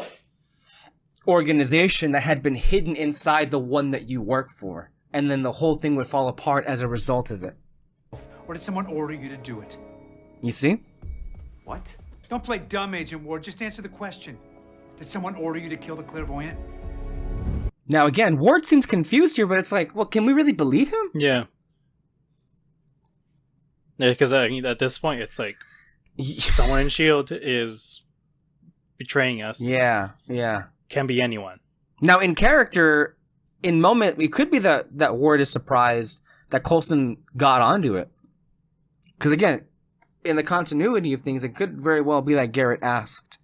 organization that had been hidden inside the one that you work for. And then the whole thing would fall apart as a result of it. Or did someone order you to do it? You see? What? Don't play dumb, Agent Ward. Just answer the question. Did someone order you to kill the clairvoyant? Now, again, Ward seems confused here, but it's like, well, can we really believe him? Yeah. Yeah, because I mean, at this point, it's like someone in S.H.I.E.L.D. is betraying us. Yeah. Can be anyone. Now, in character, in moment, it could be that Ward is surprised that Coulson got onto it. Because, again, in the continuity of things, it could very well be that Garrett asked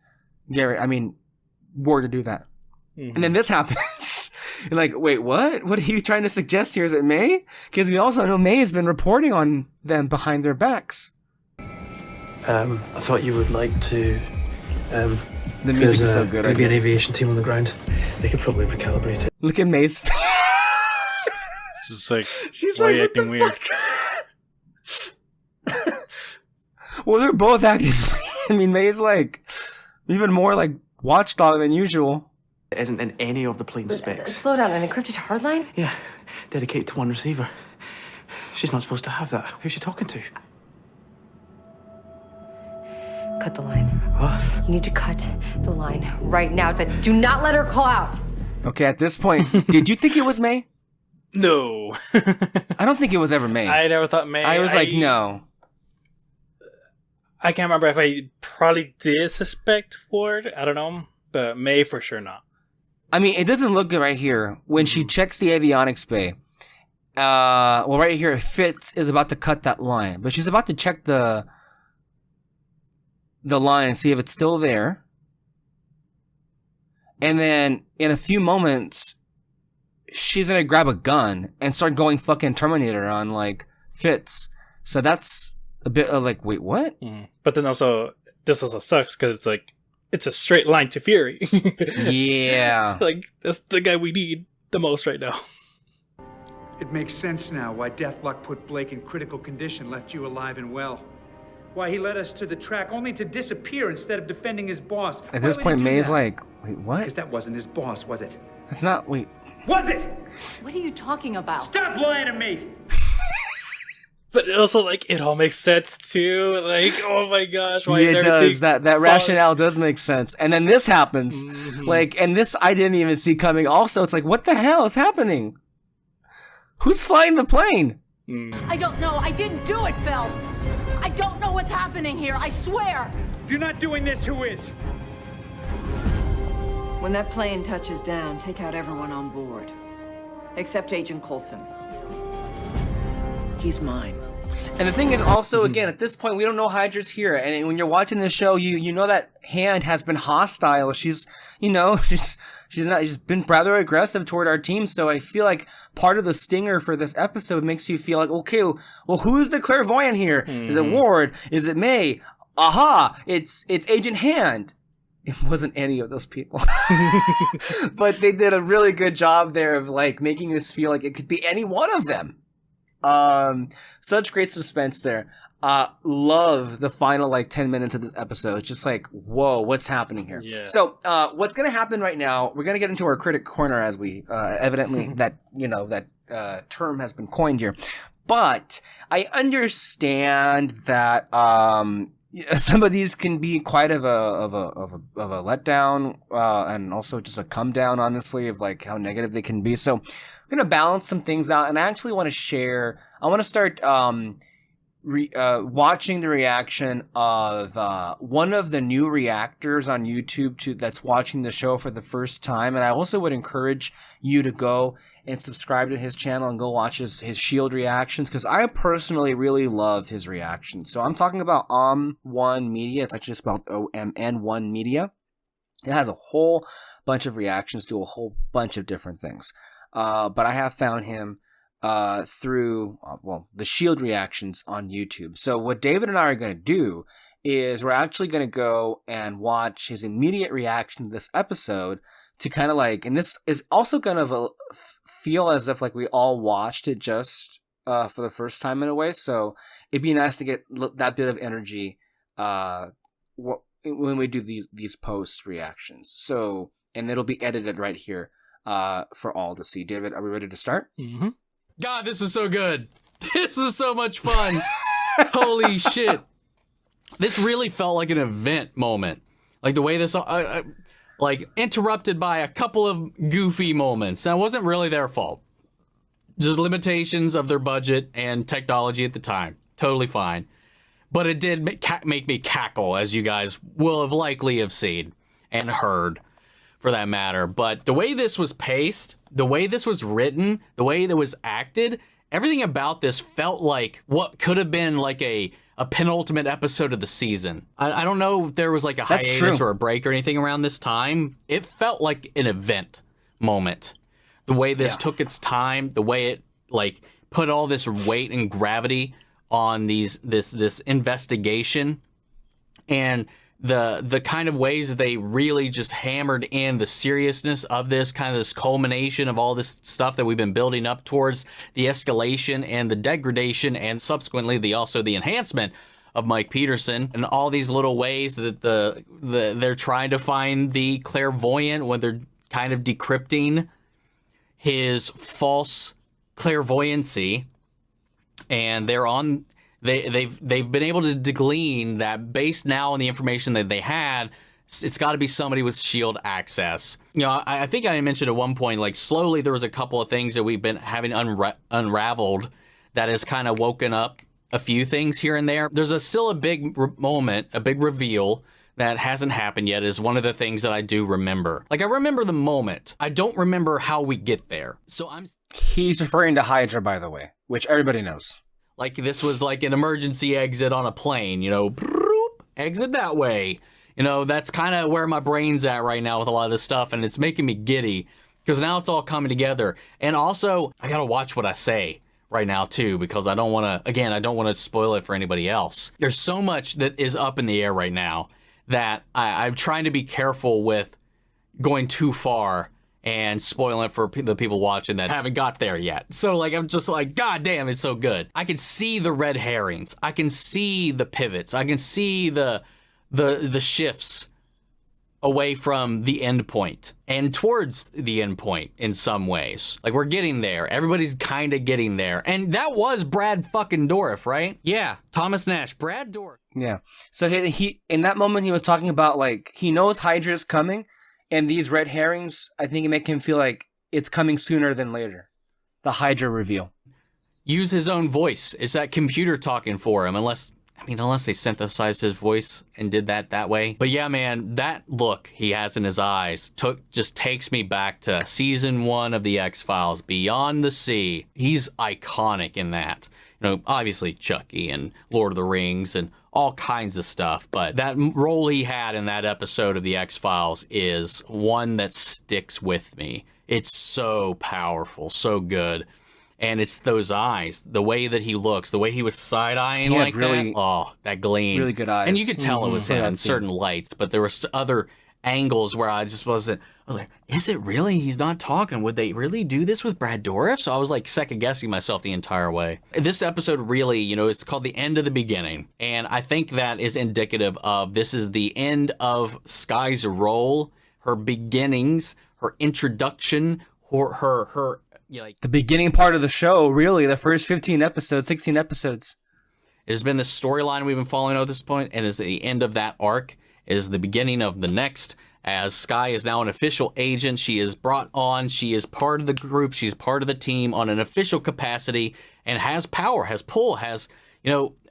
Ward to do that. And then this happens. You're like, wait, what? What are you trying to suggest here? Is it May? Because we also know May has been reporting on them behind their backs. I thought you would like to... the music is so good. Maybe an aviation team on the ground. They could probably recalibrate it. Look at May's face. This is like... She's like, what acting the weird. Fuck? Well, they're both acting weird. I mean, May's like... even more like watchdog than usual. It isn't in any of the plane's specs. Slow down, an encrypted hardline? Yeah, dedicated to one receiver. She's not supposed to have that. Who's she talking to? Cut the line. What? You need to cut the line right now. Do not let her call out. Okay, at this point, did you think it was May? No. I don't think it was ever May. I never thought May. I was like, no. I can't remember if I probably did suspect Ward. I don't know. But May for sure not. I mean, it doesn't look good right here. When she checks the avionics bay, right here, Fitz is about to cut that line. But she's about to check the line and see if it's still there. And then, in a few moments, she's gonna grab a gun and start going fucking Terminator on, like, Fitz. So that's a bit of like, wait, what? But then also, this also sucks because it's like, it's a straight line to Fury. Yeah. Like, that's the guy we need the most right now. It makes sense now why Deathlock put Blake in critical condition, left you alive and well. Why he led us to the track only to disappear instead of defending his boss. At this point, May's like, wait, what? Because that wasn't his boss, was it? It's not, wait. Was it? What are you talking about? Stop lying to me! But also, like, it all makes sense, too. Like, oh my gosh, why is it everything... does. That rationale does make sense. And then this happens. Like, and this I didn't even see coming. Also, it's like, what the hell is happening? Who's flying the plane? I don't know. I didn't do it, Phil. I don't know what's happening here. I swear. If you're not doing this, who is? When that plane touches down, take out everyone on board. Except Agent Coulson. He's mine. And the thing is also, again, at this point, we don't know Hydra's here. And when you're watching this show, you know that Hand has been hostile. She's been rather aggressive toward our team. So I feel like part of the stinger for this episode makes you feel like, okay, well, who's the clairvoyant here? Is it Ward? Is it May? Aha! It's Agent Hand. It wasn't any of those people. But they did a really good job there of like making us feel like it could be any one of them. Such great suspense there. Love the final like 10 minutes of this episode. It's just like, whoa, what's happening here? Yeah. So, what's going to happen right now, we're going to get into our critic corner as we, evidently that term has been coined here. But I understand that, some of these can be quite of a letdown, and also just a come down, honestly, of like how negative they can be. So I'm gonna balance some things out, and I actually want to share. I want to start watching the reaction of one of the new reactors on YouTube that's watching the show for the first time, and I also would encourage you to go and subscribe to his channel and go watch his Shield reactions, because I personally really love his reactions. So I'm talking about OM1 Media. It's actually spelled OMN1 Media. It has a whole bunch of reactions to a whole bunch of different things. But I have found him through, the Shield reactions on YouTube. So what David and I are going to do is we're actually going to go and watch his immediate reaction to this episode to kind of like, and this is also kind of feel as if like we all watched it just for the first time in a way. So it'd be nice to get that bit of energy when we do these post reactions. So, and it'll be edited right here for all to see. David, are we ready to start? Mm-hmm. God, this was so good. This was so much fun. Holy shit. This really felt like an event moment. Like the way this, like interrupted by a couple of goofy moments. That wasn't really their fault. Just limitations of their budget and technology at the time. Totally fine. But it did make me cackle, as you guys will have likely have seen and heard, for that matter. But the way this was paced, the way this was written, the way that was acted, everything about this felt like what could have been like a penultimate episode of the season. I don't know if there was like a hiatus or a break or anything around this time. It felt like an event moment. The way this took its time, the way it like put all this weight and gravity on this investigation, and the kind of ways that they really just hammered in the seriousness of this, kind of this culmination of all this stuff that we've been building up towards, the escalation and the degradation, and subsequently also the enhancement of Mike Peterson, and all these little ways that they're trying to find the clairvoyant when they're kind of decrypting his false clairvoyancy, and they've been able to glean that based now on the information that they had, it's got to be somebody with Shield access. You know, I think I mentioned at one point, like slowly there was a couple of things that we've been having unraveled that has kind of woken up a few things here and there. There's still a big moment, a big reveal that hasn't happened yet, is one of the things that I do remember. Like, I remember the moment. I don't remember how we get there. So He's referring to Hydra, by the way, which everybody knows. Like, this was like an emergency exit on a plane, you know, exit that way. You know, that's kind of where my brain's at right now with a lot of this stuff, and it's making me giddy, because now it's all coming together. And also, I gotta watch what I say right now, too, because I don't want to spoil it for anybody else. There's so much that is up in the air right now that I'm trying to be careful with going too far and spoiling it for the people watching that haven't got there yet. So like, I'm just like, God damn, it's so good. I can see the red herrings. I can see the pivots. I can see the shifts away from the end point and towards the end point in some ways. Like, we're getting there. Everybody's kind of getting there. And that was Brad fucking Dourif, right? Yeah, Thomas Nash, Brad Dourif. Yeah. So he in that moment, he was talking about, like, he knows Hydra's coming, and these red herrings, I think, make him feel like it's coming sooner than later. The Hydra reveal. Use his own voice. Is that computer talking for him? Unless I mean, unless they synthesized his voice and did that way. But yeah, man, that look he has in his eyes just takes me back to season 1 of the X-Files, Beyond the Sea. He's iconic in that. You know, obviously Chucky and Lord of the Rings and all kinds of stuff, but that role he had in that episode of the X-Files is one that sticks with me. It's so powerful, so good. And it's those eyes, the way that he looks, the way he was side-eyeing like really, that. Oh, that gleam. Really good eyes. And you could tell it was him in certain lights, but there were other angles where I was like, is it really? He's not talking. Would they really do this with Brad Dourif? So I was like second-guessing myself the entire way. This episode really, you know, it's called The End of the Beginning. And I think that is indicative of this is the end of Skye's role, her beginnings, her introduction, her like the beginning part of the show, really, the first 15 episodes, 16 episodes. It has been the storyline we've been following at this point, and is the end of that arc, is the beginning of the next, as Skye is now an official agent. She is brought on, she is part of the group, she's part of the team on an official capacity, and has power, has pull, has,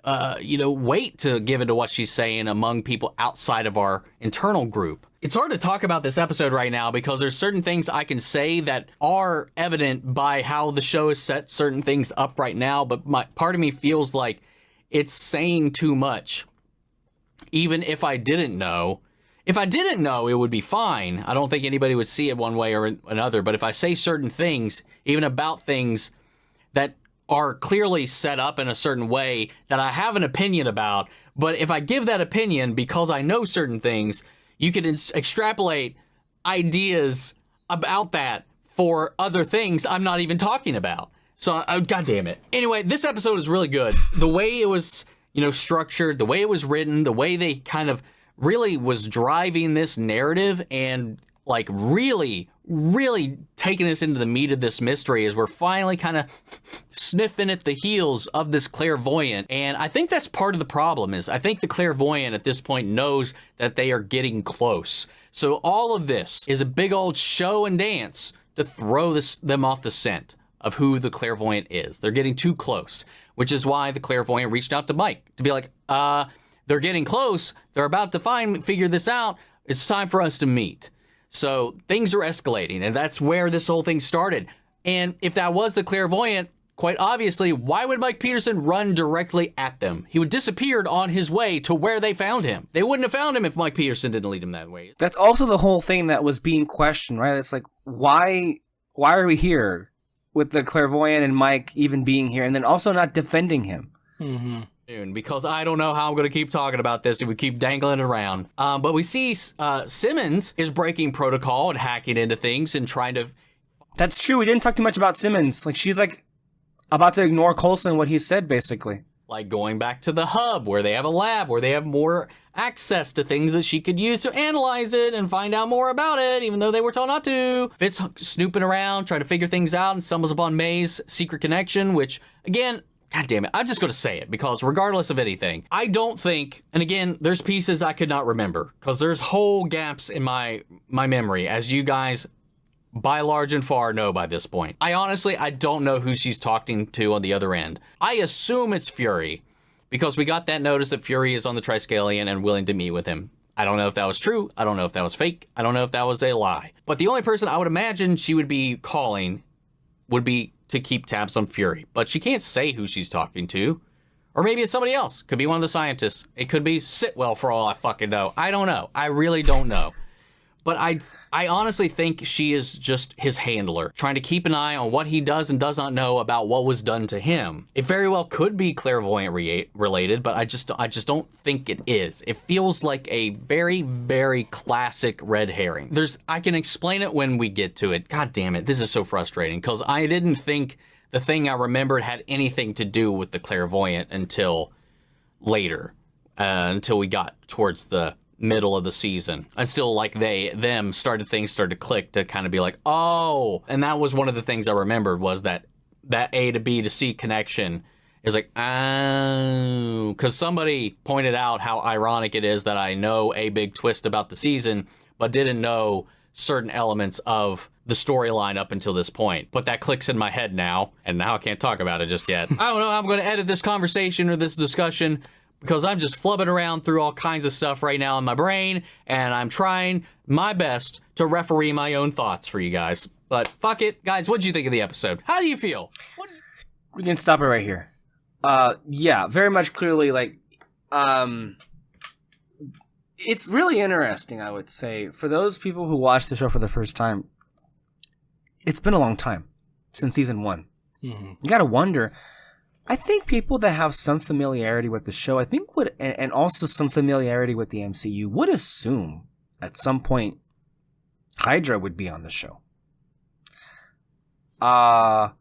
weight to give into what she's saying among people outside of our internal group. It's hard to talk about this episode right now because there's certain things I can say that are evident by how the show has set certain things up right now, but part of me feels like it's saying too much. Even if I didn't know. If I didn't know, it would be fine. I don't think anybody would see it one way or another, but if I say certain things, even about things that are clearly set up in a certain way that I have an opinion about, but if I give that opinion because I know certain things, you can extrapolate ideas about that for other things I'm not even talking about. So, God damn it. Anyway, this episode is really good. The way it was, structured, the way it was written, the way they kind of really was driving this narrative and like really taking us into the meat of this mystery as we're finally kind of sniffing at the heels of this clairvoyant. And I think that's part of the problem is I think the clairvoyant at this point knows that they are getting close. So all of this is a big old show and dance to throw them off the scent of who the clairvoyant is. They're getting too close, which is why the clairvoyant reached out to Mike to be like, they're getting close. They're about to figure this out. It's time for us to meet. So things are escalating, and that's where this whole thing started. And if that was the clairvoyant, quite obviously, why would Mike Peterson run directly at them? He would disappeared on his way to where they found him. They wouldn't have found him if Mike Peterson didn't lead him that way. That's also the whole thing that was being questioned, right? It's like, why are we here with the clairvoyant and Mike even being here, and then also not defending him? Mm-hmm. Because I don't know how I'm going to keep talking about this if we keep dangling it around. But we see Simmons is breaking protocol and hacking into things and trying to... That's true. We didn't talk too much about Simmons. Like, she's like about to ignore Coulson, what he said, basically. Like going back to the hub where they have a lab, where they have more access to things that she could use to analyze it and find out more about it, even though they were told not to. Fitz snooping around, trying to figure things out, and stumbles upon May's secret connection, which, again... God damn it, I'm just going to say it, because regardless of anything, I don't think, and again, there's pieces I could not remember, because there's whole gaps in my memory, as you guys, by large and far, know by this point. I don't know who she's talking to on the other end. I assume it's Fury, because we got that notice that Fury is on the Triskelion and willing to meet with him. I don't know if that was true, I don't know if that was fake, I don't know if that was a lie. But the only person I would imagine she would be calling would be to keep tabs on Fury, but she can't say who she's talking to. Or maybe it's somebody else. Could be one of the scientists. It could be Sitwell for all I fucking know. I don't know. I really don't know. But I honestly think she is just his handler, trying to keep an eye on what he does and does not know about what was done to him. It very well could be clairvoyant related, but I just don't think it is. It feels like a very, very classic red herring. I can explain it when we get to it. God damn it, this is so frustrating, because I didn't think the thing I remembered had anything to do with the clairvoyant until later, until we got towards the middle of the season. I still like things started to click to kind of be like, oh, and that was one of the things I remembered was that A to B to C connection is like, oh, because somebody pointed out how ironic it is that I know a big twist about the season, but didn't know certain elements of the storyline up until this point. But that clicks in my head now, and now I can't talk about it just yet. I don't know, I'm going to edit this conversation or this discussion, because I'm just flubbing around through all kinds of stuff right now in my brain, and I'm trying my best to referee my own thoughts for you guys. But fuck it, guys, what'd you think of the episode? How do you feel? We can stop it right here. Yeah, very much clearly, like, it's really interesting, I would say. For those people who watch the show for the first time, it's been a long time since season 1. Mm-hmm. You gotta wonder, I think people that have some familiarity with the show, I think would, and also some familiarity with the MCU, would assume at some point Hydra would be on the show. I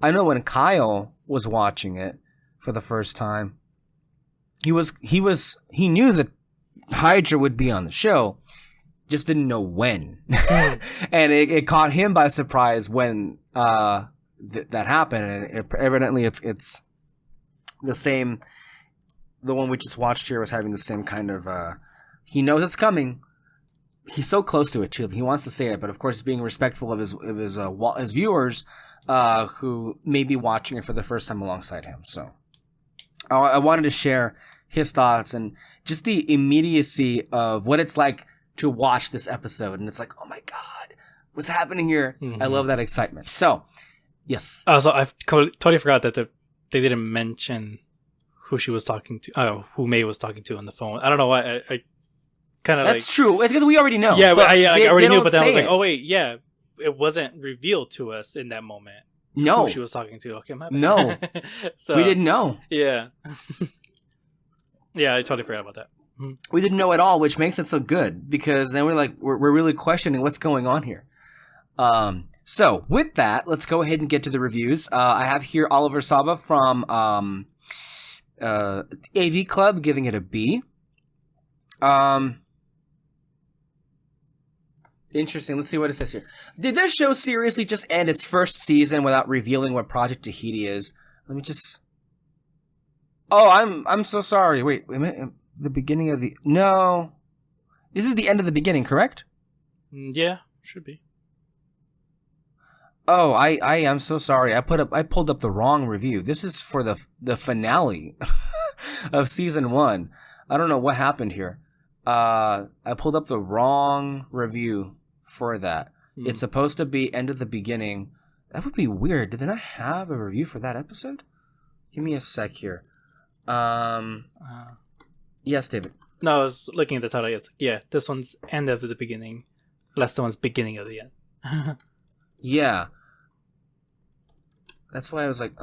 know when Kyle was watching it for the first time, he knew that Hydra would be on the show, just didn't know when. And it caught him by surprise when that happened. And evidently it's the same. The one we just watched here was having the same kind of. He knows it's coming. He's so close to it too. He wants to say it, but of course, he's being respectful of his viewers who may be watching it for the first time alongside him. So I wanted to share his thoughts and just the immediacy of what it's like to watch this episode. And it's like, oh my God, what's happening here? Mm-hmm. I love that excitement. So, yes. Also, I totally forgot that they didn't mention who she was talking to, who May was talking to on the phone. I don't know why. I kind of That's true. It's because we already know. Yeah, but I already knew, but then I was like, it. oh wait, yeah, it wasn't revealed to us in that moment. No. Who she was talking to. Okay, my bad. No. So, we didn't know. Yeah. Yeah, I totally forgot about that. Mm-hmm. We didn't know at all, which makes it so good because then we're really questioning what's going on here. So with that, let's go ahead and get to the reviews. I have here Oliver Saba from AV Club giving it a B. Interesting. Let's see what it says here. Did this show seriously just end its first season without revealing what Project Tahiti is? Let me just. Oh, I'm so sorry. Wait a minute. The beginning of the no. This is the end of the beginning, correct? Yeah, should be. Oh, I am so sorry. I pulled up the wrong review. This is for the finale of season 1. I don't know what happened here. I pulled up the wrong review for that. It's supposed to be end of the beginning. That would be weird. Did they not have a review for that episode? Give me a sec here. Yes, David. No, I was looking at the title. It's like, yeah, this one's end of the beginning. Last one's beginning of the end. Yeah. That's why I was like,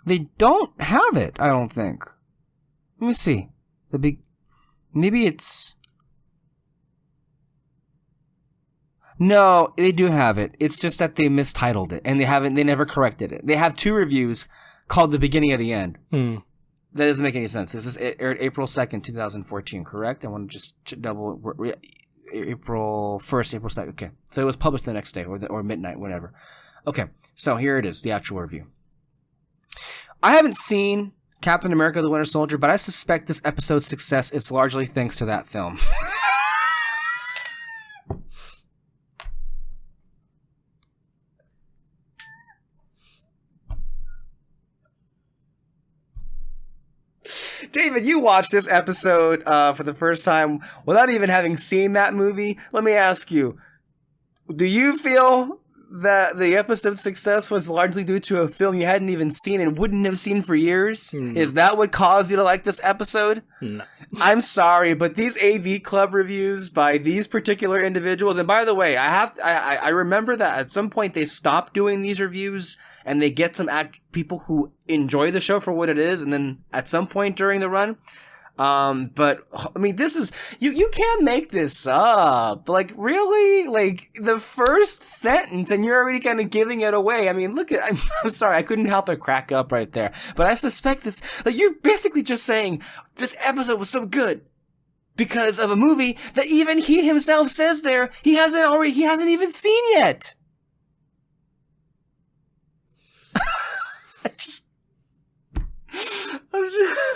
they don't have it, I don't think. Let me see. Maybe it's... No, they do have it. It's just that they mistitled it, and they never corrected it. They have 2 reviews called The Beginning of the End. Hmm. That doesn't make any sense. This is aired April 2nd, 2014, correct? I want to just double... April 1st, April 2nd. Okay. So it was published the next day or midnight, whatever. Okay. So here it is, the actual review. I haven't seen Captain America the Winter Soldier, but I suspect this episode's success is largely thanks to that film. David, you watched this episode for the first time without even having seen that movie. Let me ask you, do you feel that the episode's success was largely due to a film you hadn't even seen and wouldn't have seen for years? Is that what caused you to like this episode? No. I'm sorry, but these AV Club reviews by these particular individuals, and by the way, I remember that at some point they stopped doing these reviews and they get some people who enjoy the show for what it is, and then at some point during the run. But I mean, this is you can't make this up. Like, really? Like, the first sentence and you're already kind of giving it away. I mean, look at I'm sorry, I couldn't help but crack up right there. But I suspect this, like, you're basically just saying this episode was so good because of a movie that even he himself says there he hasn't even seen yet.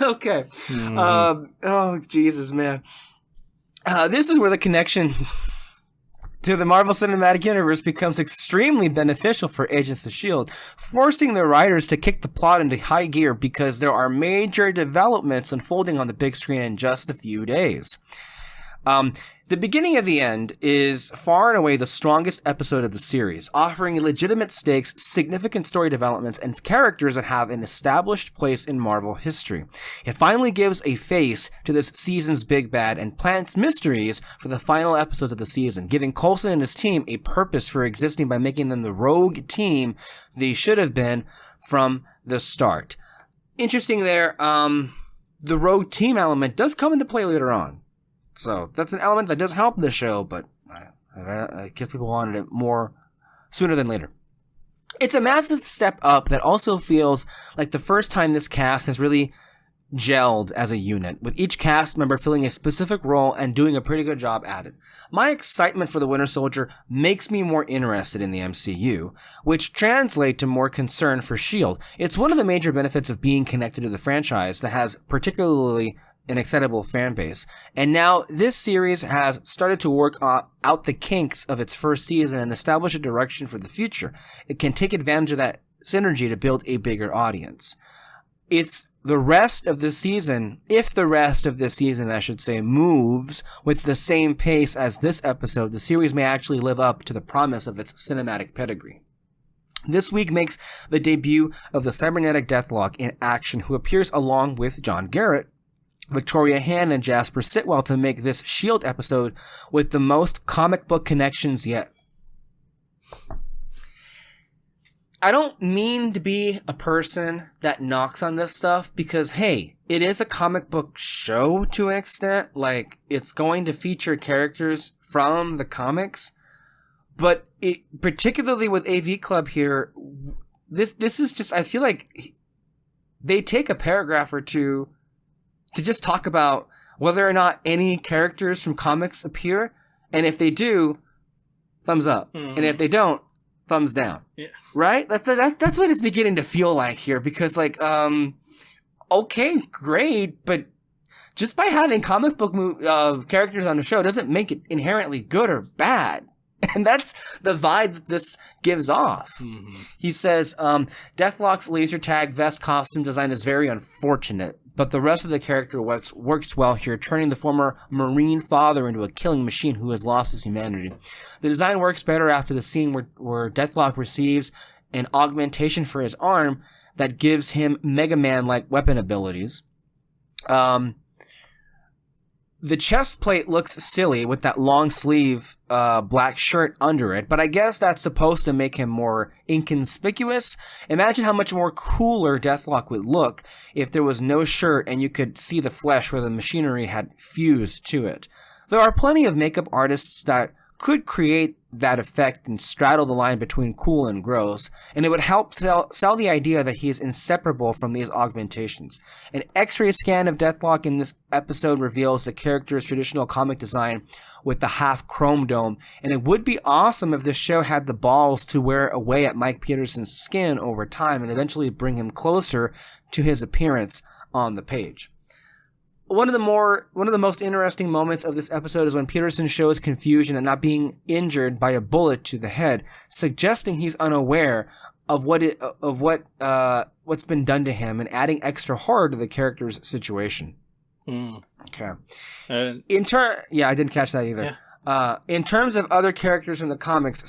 Okay. Oh, Jesus, man. This is where the connection to the Marvel Cinematic Universe becomes extremely beneficial for Agents of S.H.I.E.L.D., forcing the writers to kick the plot into high gear because there are major developments unfolding on the big screen in just a few days. The beginning of the end is far and away the strongest episode of the series, offering legitimate stakes, significant story developments, and characters that have an established place in Marvel history. It finally gives a face to this season's big bad and plants mysteries for the final episodes of the season, giving Coulson and his team a purpose for existing by making them the rogue team they should have been from the start. Interesting there, the rogue team element does come into play later on. So that's an element that does help the show, but I guess people wanted it more sooner than later. It's a massive step up that also feels like the first time this cast has really gelled as a unit, with each cast member filling a specific role and doing a pretty good job at it. My excitement for the Winter Soldier makes me more interested in the MCU, which translates to more concern for S.H.I.E.L.D. It's one of the major benefits of being connected to the franchise that has particularly an excitable fan base. And now this series has started to work out the kinks of its first season and establish a direction for the future. It can take advantage of that synergy to build a bigger audience. It's the rest of the season, if the rest of this season, I should say, moves with the same pace as this episode, the series may actually live up to the promise of its cinematic pedigree. This week makes the debut of the cybernetic Deathlock in action, who appears along with John Garrett, Victoria Hand, and Jasper Sitwell to make this S.H.I.E.L.D. episode with the most comic book connections yet. I don't mean to be a person that knocks on this stuff because, hey, it is a comic book show to an extent. Like, it's going to feature characters from the comics. But particularly with AV Club here, this is just, I feel like they take a paragraph or two to just talk about whether or not any characters from comics appear, and if they do, thumbs up, and if they don't, thumbs down. Yeah. Right? That's what it's beginning to feel like here, because okay, great, but just by having comic book characters on the show doesn't make it inherently good or bad. And that's the vibe that this gives off. Mm-hmm. He says, Deathlock's laser tag vest costume design is very unfortunate, but the rest of the character works well here, turning the former Marine father into a killing machine who has lost his humanity. The design works better after the scene where Deathlock receives an augmentation for his arm that gives him Mega Man-like weapon abilities. The chest plate looks silly with that long sleeve black shirt under it, but I guess that's supposed to make him more inconspicuous. Imagine how much more cooler Deathlock would look if there was no shirt and you could see the flesh where the machinery had fused to it. There are plenty of makeup artists that could create that effect and straddle the line between cool and gross, and it would help sell the idea that he is inseparable from these augmentations. An X-ray scan of Deathlock in this episode reveals the character's traditional comic design with the half chrome dome, and it would be awesome if this show had the balls to wear away at Mike Peterson's skin over time and eventually bring him closer to his appearance on the page. One of the most interesting moments of this episode is when Peterson shows confusion at not being injured by a bullet to the head, suggesting he's unaware of what's been done to him and adding extra horror to the character's situation. Okay. I didn't catch that either. Yeah. In terms of other characters from the comics,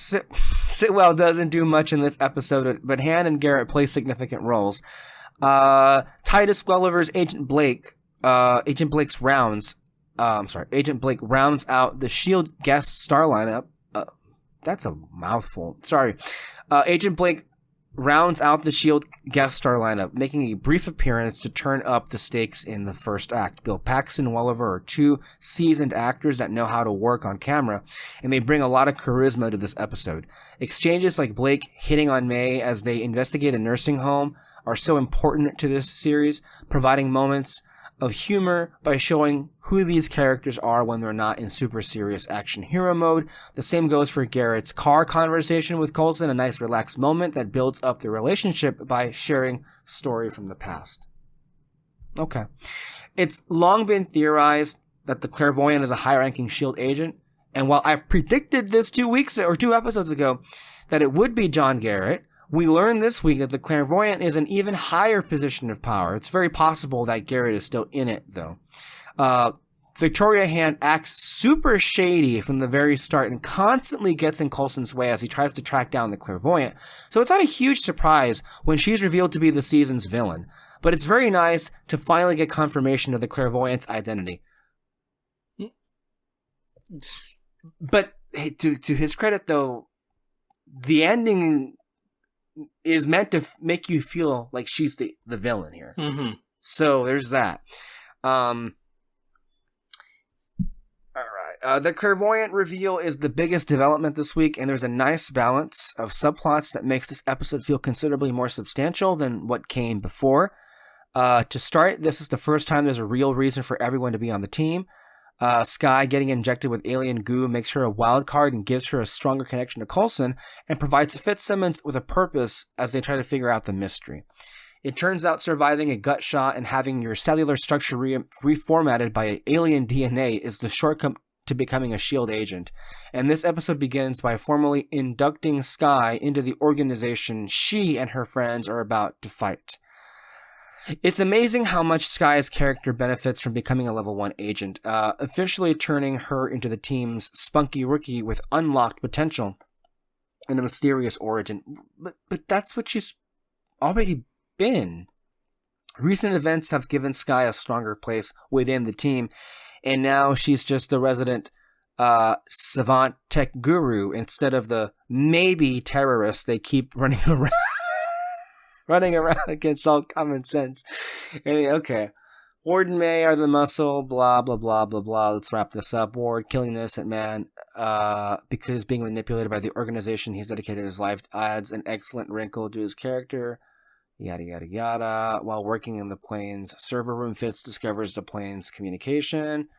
Sitwell doesn't do much in this episode, but Han and Garrett play significant roles. Titus Welliver's Agent Blake rounds out the S.H.I.E.L.D. guest star lineup. That's a mouthful. Sorry. Agent Blake rounds out the S.H.I.E.L.D. guest star lineup, making a brief appearance to turn up the stakes in the first act. Bill Paxton and Welliver are two seasoned actors that know how to work on camera, and they bring a lot of charisma to this episode. Exchanges like Blake hitting on May as they investigate a nursing home are so important to this series, providing moments of humor by showing who these characters are when they're not in super serious action hero mode. The same goes for Garrett's car conversation with Coulson, a nice relaxed moment that builds up the relationship by sharing story from the past. Okay. It's long been theorized that the Clairvoyant is a high-ranking S.H.I.E.L.D. agent, And while I predicted this 2 episodes ago that it would be John Garrett, we learned this week that the clairvoyant is an even higher position of power. It's very possible that Garrett is still in it, though. Victoria Hand acts super shady from the very start and constantly gets in Coulson's way as he tries to track down the clairvoyant. So it's not a huge surprise when she's revealed to be the season's villain. But it's very nice to finally get confirmation of the clairvoyant's identity. But hey, to his credit, though, the ending is meant to make you feel like she's the villain here. Mm-hmm. So there's that. All right. The clairvoyant reveal is the biggest development this week, and there's a nice balance of subplots that makes this episode feel considerably more substantial than what came before. To start, this is the first time there's a real reason for everyone to be on the team. Skye getting injected with alien goo makes her a wild card and gives her a stronger connection to Coulson, and provides Fitzsimmons with a purpose as they try to figure out the mystery. It turns out surviving a gut shot and having your cellular structure reformatted by alien DNA is the shortcut to becoming a S.H.I.E.L.D. agent. And this episode begins by formally inducting Skye into the organization she and her friends are about to fight. It's amazing how much Skye's character benefits from becoming a level 1 agent, officially turning her into the team's spunky rookie with unlocked potential and a mysterious origin. But that's what she's already been. Recent events have given Skye a stronger place within the team, and now she's just the resident savant tech guru instead of the maybe terrorist they keep running around against all common sense. Okay. Ward and May are the muscle, blah, blah, blah, blah, blah. Let's wrap this up. Ward killing the innocent man because being manipulated by the organization he's dedicated his life adds an excellent wrinkle to his character. Yada, yada, yada. While working in the plane's server room, Fitz discovers the plane's communication.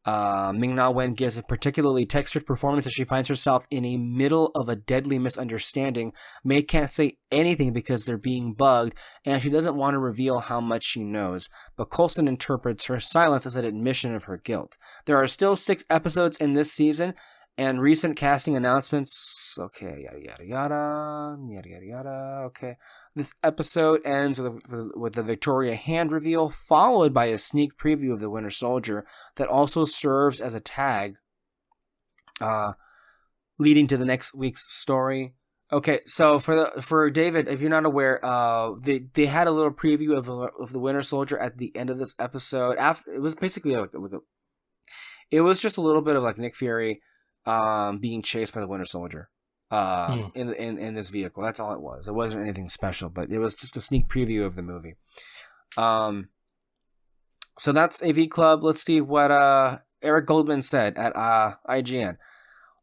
Ming-Na Wen gives a particularly textured performance as she finds herself in the middle of a deadly misunderstanding. May can't say anything because they're being bugged, and she doesn't want to reveal how much she knows. But Coulson interprets her silence as an admission of her guilt. There are still 6 episodes in this season, and recent casting announcements. Okay, yada, yada, yada. Yada, yada, yada. Okay. This episode ends with the Victoria Hand reveal, followed by a sneak preview of the Winter Soldier that also serves as a tag, leading to the next week's story. Okay, so for David, if you're not aware, they had a little preview of the Winter Soldier at the end of this episode. After it was basically it was just a little bit of like Nick Fury being chased by the Winter Soldier in this vehicle. That's all it was. It wasn't anything special, but it was just a sneak preview of the movie. So that's AV Club. Let's see what Eric Goldman said at IGN.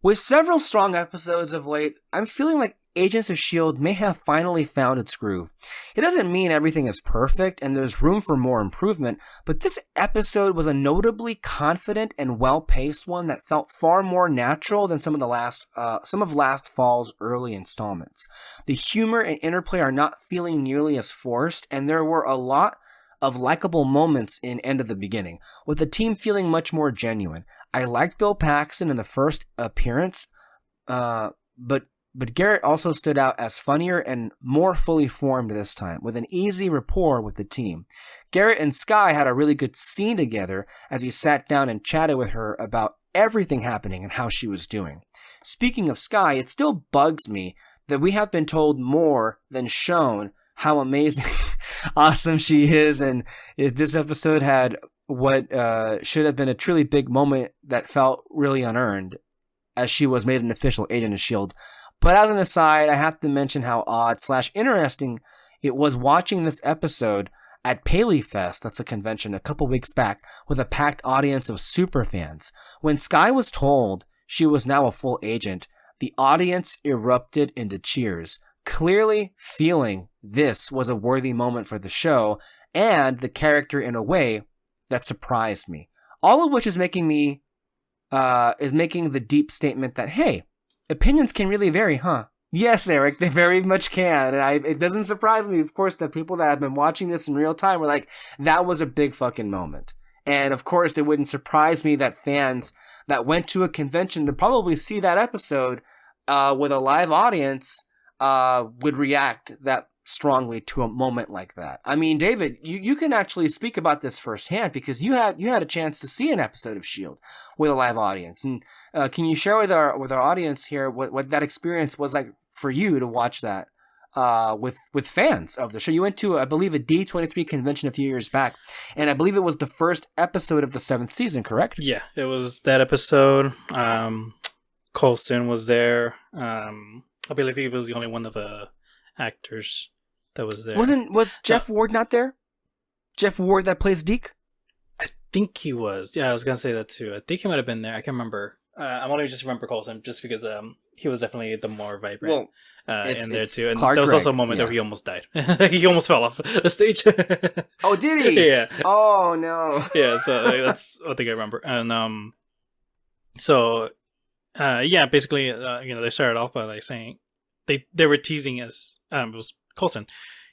With several strong episodes of late, I'm feeling like Agents of S.H.I.E.L.D. may have finally found its groove. It doesn't mean everything is perfect and there's room for more improvement, but this episode was a notably confident and well-paced one that felt far more natural than some of last fall's early installments. The humor and interplay are not feeling nearly as forced, and there were a lot of likable moments in End of the Beginning, with the team feeling much more genuine. I liked Bill Paxton in the first appearance, but Garrett also stood out as funnier and more fully formed this time, with an easy rapport with the team. Garrett and Skye had a really good scene together as he sat down and chatted with her about everything happening and how she was doing. Speaking of Skye, it still bugs me that we have been told more than shown how amazing, awesome she is, and this episode had what should have been a truly big moment that felt really unearned, as she was made an official agent of S.H.I.E.L.D. But as an aside, I have to mention how odd/interesting it was watching this episode at PaleyFest, that's a convention, a couple weeks back, with a packed audience of superfans. When Skye was told she was now a full agent, the audience erupted into cheers, clearly feeling this was a worthy moment for the show and the character in a way that surprised me. All of which is making the deep statement that, hey, opinions can really vary, huh? Yes, Eric, they very much can. And it doesn't surprise me, of course, that people that have been watching this in real time were like, that was a big fucking moment. And of course, it wouldn't surprise me that fans that went to a convention to probably see that episode with a live audience would react that strongly to a moment like that. I mean, David, you can actually speak about this firsthand because you had a chance to see an episode of S.H.I.E.L.D. with a live audience. And can you share with our audience here what that experience was like for you to watch that with fans of the show? You went to, I believe, a D23 convention a few years back, and I believe it was the first episode of the 7th season, correct? Yeah, it was that episode. Coulson was there. I believe he was the only one of the actors that was there. Was Jeff Ward not there? Jeff Ward that plays Deke? I think he was. Yeah, I was gonna say that too. I think he might have been there. I can't remember. I only just remember Coulson just because he was definitely the more vibrant in there too. And there was also a moment where he almost died. He almost fell off the stage. Oh, did he? Yeah. Oh no. Yeah. So that's what I think I remember. And basically, they started off by like saying they were teasing us. It was Coulson.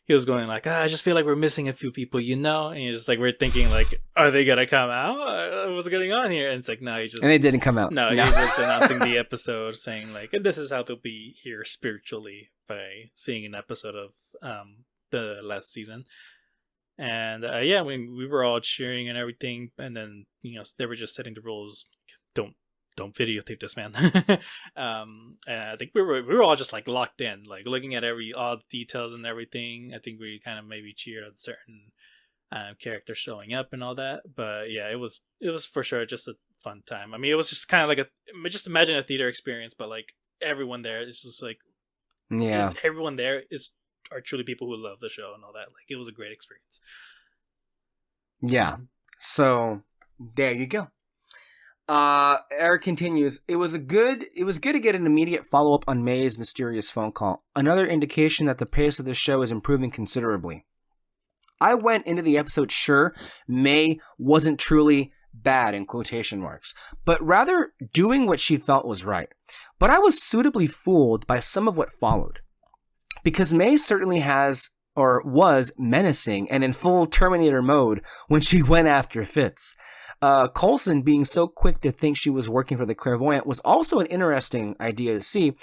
He was going like, I just feel like we're missing a few people, and you're just like, we're thinking like, are they gonna come out? What's going on here? And it's like, no, and they didn't come out. No, he was announcing the episode, saying like, this is how they'll be here spiritually by seeing an episode of the last season. And we were all cheering and everything, and then they were just setting the rules. Don't videotape this, man. And I think we were all just like locked in, like looking at all the details and everything. I think we kind of maybe cheered at certain characters showing up and all that. But yeah, it was for sure just a fun time. I mean, it was just kind of like just imagine a theater experience, but like everyone there is just like, everyone there are truly people who love the show and all that. Like it was a great experience. Yeah. So there you go. Eric continues, it was good to get an immediate follow-up on May's mysterious phone call. Another indication that the pace of the show is improving considerably. I went into the episode sure May wasn't truly bad in quotation marks, but rather doing what she felt was right. But I was suitably fooled by some of what followed. Because May certainly was menacing and in full Terminator mode when she went after Fitz. Coulson being so quick to think she was working for the Clairvoyant was also an interesting idea to see,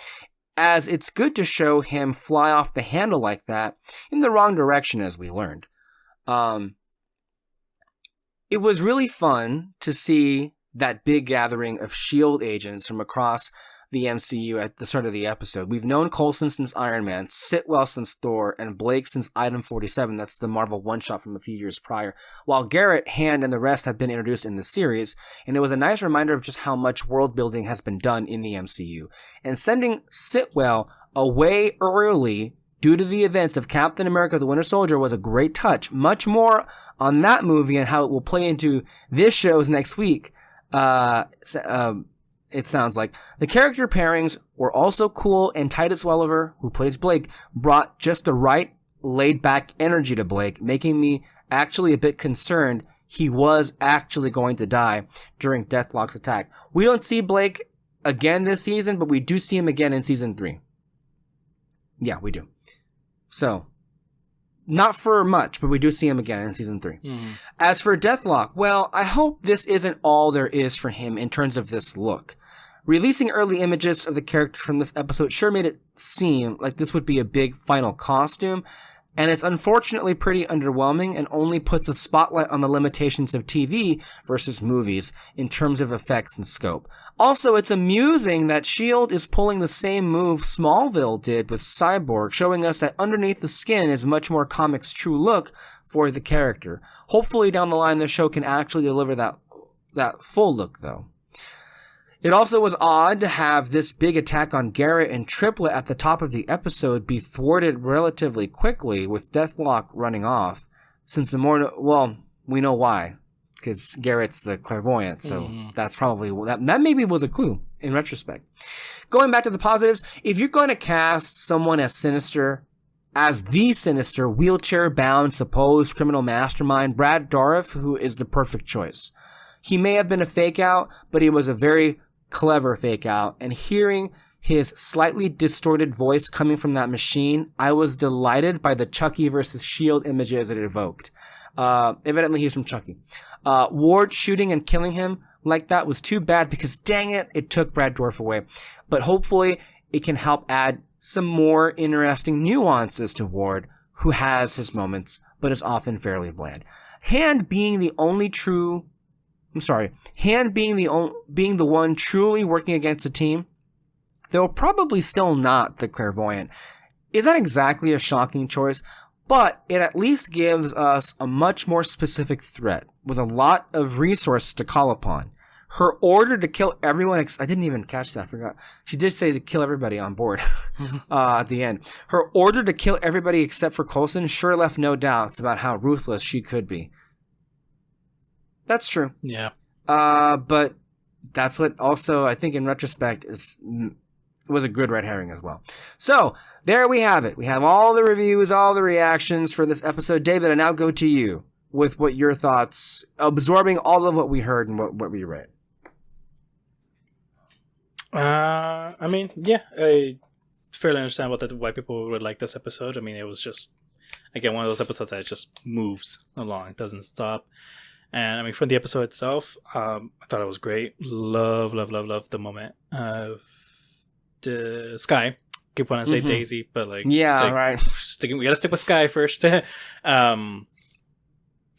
as it's good to show him fly off the handle like that in the wrong direction, as we learned. It was really fun to see that big gathering of S.H.I.E.L.D. agents from across the MCU at the start of the episode. We've known Coulson since Iron Man, Sitwell since Thor, and Blake since Item 47. That's the Marvel one-shot from a few years prior. While Garrett, Hand, and the rest have been introduced in the series, and it was a nice reminder of just how much world building has been done in the MCU. And sending Sitwell away early due to the events of Captain America the Winter Soldier was a great touch. Much more on that movie and how it will play into this show's next week. It sounds like. The character pairings were also cool, and Titus Welliver, who plays Blake, brought just the right laid-back energy to Blake, making me actually a bit concerned he was actually going to die during Deathlock's attack. We don't see Blake again this season, but we do see him again in Season 3. Yeah, we do. So, not for much, but we do see him again in Season 3. Mm-hmm. As for Deathlock, well, I hope this isn't all there is for him in terms of this look. Releasing early images of the character from this episode sure made it seem like this would be a big final costume, and it's unfortunately pretty underwhelming and only puts a spotlight on the limitations of TV versus movies in terms of effects and scope. Also, it's amusing that S.H.I.E.L.D. is pulling the same move Smallville did with Cyborg, showing us that underneath the skin is much more comics' true look for the character. Hopefully down the line the show can actually deliver that full look, though. It also was odd to have this big attack on Garrett and Triplet at the top of the episode be thwarted relatively quickly with Deathlock running off, since we know why, because Garrett's the Clairvoyant, so that's probably, that maybe was a clue in retrospect. Going back to the positives, if you're going to cast someone as sinister, as the sinister, wheelchair-bound, supposed criminal mastermind, Brad Dourif, who is the perfect choice. He may have been a fake-out, but he was a very clever fake out, and hearing his slightly distorted voice coming from that machine, I was delighted by the Chucky vs. S.H.I.E.L.D. images it evoked. Evidently, he's from Chucky. Ward shooting and killing him like that was too bad because, dang it, it took Brad Dourif away. But hopefully, it can help add some more interesting nuances to Ward, who has his moments, but is often fairly bland. Hand being the one truly working against the team, though probably still not the clairvoyant, is not exactly a shocking choice, but it at least gives us a much more specific threat with a lot of resources to call upon. Her order to kill everyone, I didn't even catch that, I forgot. She did say to kill everybody on board at the end. Her order to kill everybody except for Coulson sure left no doubts about how ruthless she could be. That's true. Yeah. But that's what also, I think in retrospect, was a good red herring as well. So, there we have it. We have all the reviews, all the reactions for this episode. David, I now go to you with what your thoughts, absorbing all of what we heard and what we read. I mean, yeah, I fairly understand why people would like this episode. I mean, it was just, again, one of those episodes that just moves along. It doesn't stop. And I mean, from the episode itself, I thought it was great. Love the moment of the Sky. Keep wanting to say Daisy, but like, yeah, right. We gotta stick with Sky first.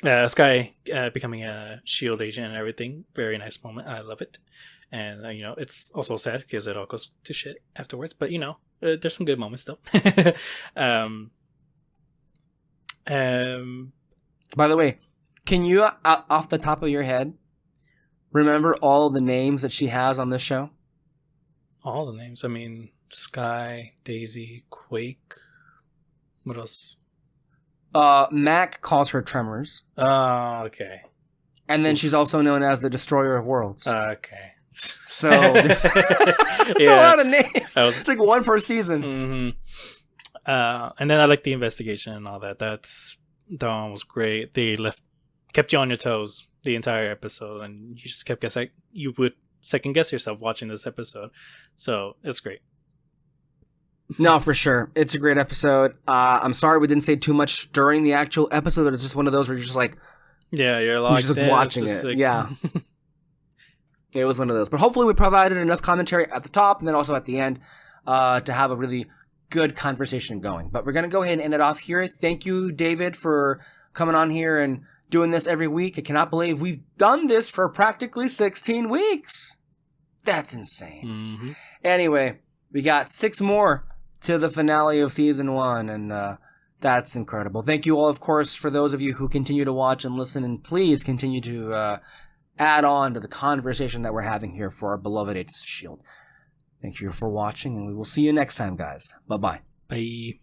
Sky becoming a SHIELD agent and everything. Very nice moment. I love it. And, it's also sad because it all goes to shit afterwards. But, there's some good moments still. By the way, can you, off the top of your head, remember all of the names that she has on this show? All the names? I mean, Sky, Daisy, Quake. What else? Mac calls her Tremors. Oh, okay. And then she's also known as the Destroyer of Worlds. Okay. So, it's a lot of names. It's like one per season. Mm-hmm. And then I like the investigation and all that. That one was great. They kept you on your toes the entire episode, and you just kept guessing. You would second guess yourself watching this episode. So it's great. No, for sure. It's a great episode. I'm sorry we didn't say too much during the actual episode, but it's just one of those where you're just like... Yeah, you're like watching it. Like... Yeah. It was one of those. But hopefully we provided enough commentary at the top and then also at the end to have a really good conversation going. But we're going to go ahead and end it off here. Thank you, David, for coming on here and doing this every week. I cannot believe we've done this for practically 16 weeks. That's insane. Mm-hmm. Anyway, we got 6 more to the finale of season 1, and that's incredible. Thank you all, of course, for those of you who continue to watch and listen, and please continue to add on to the conversation that we're having here for our beloved Agents of S.H.I.E.L.D. Thank you for watching, and we will see you next time, guys. Bye-bye. Bye.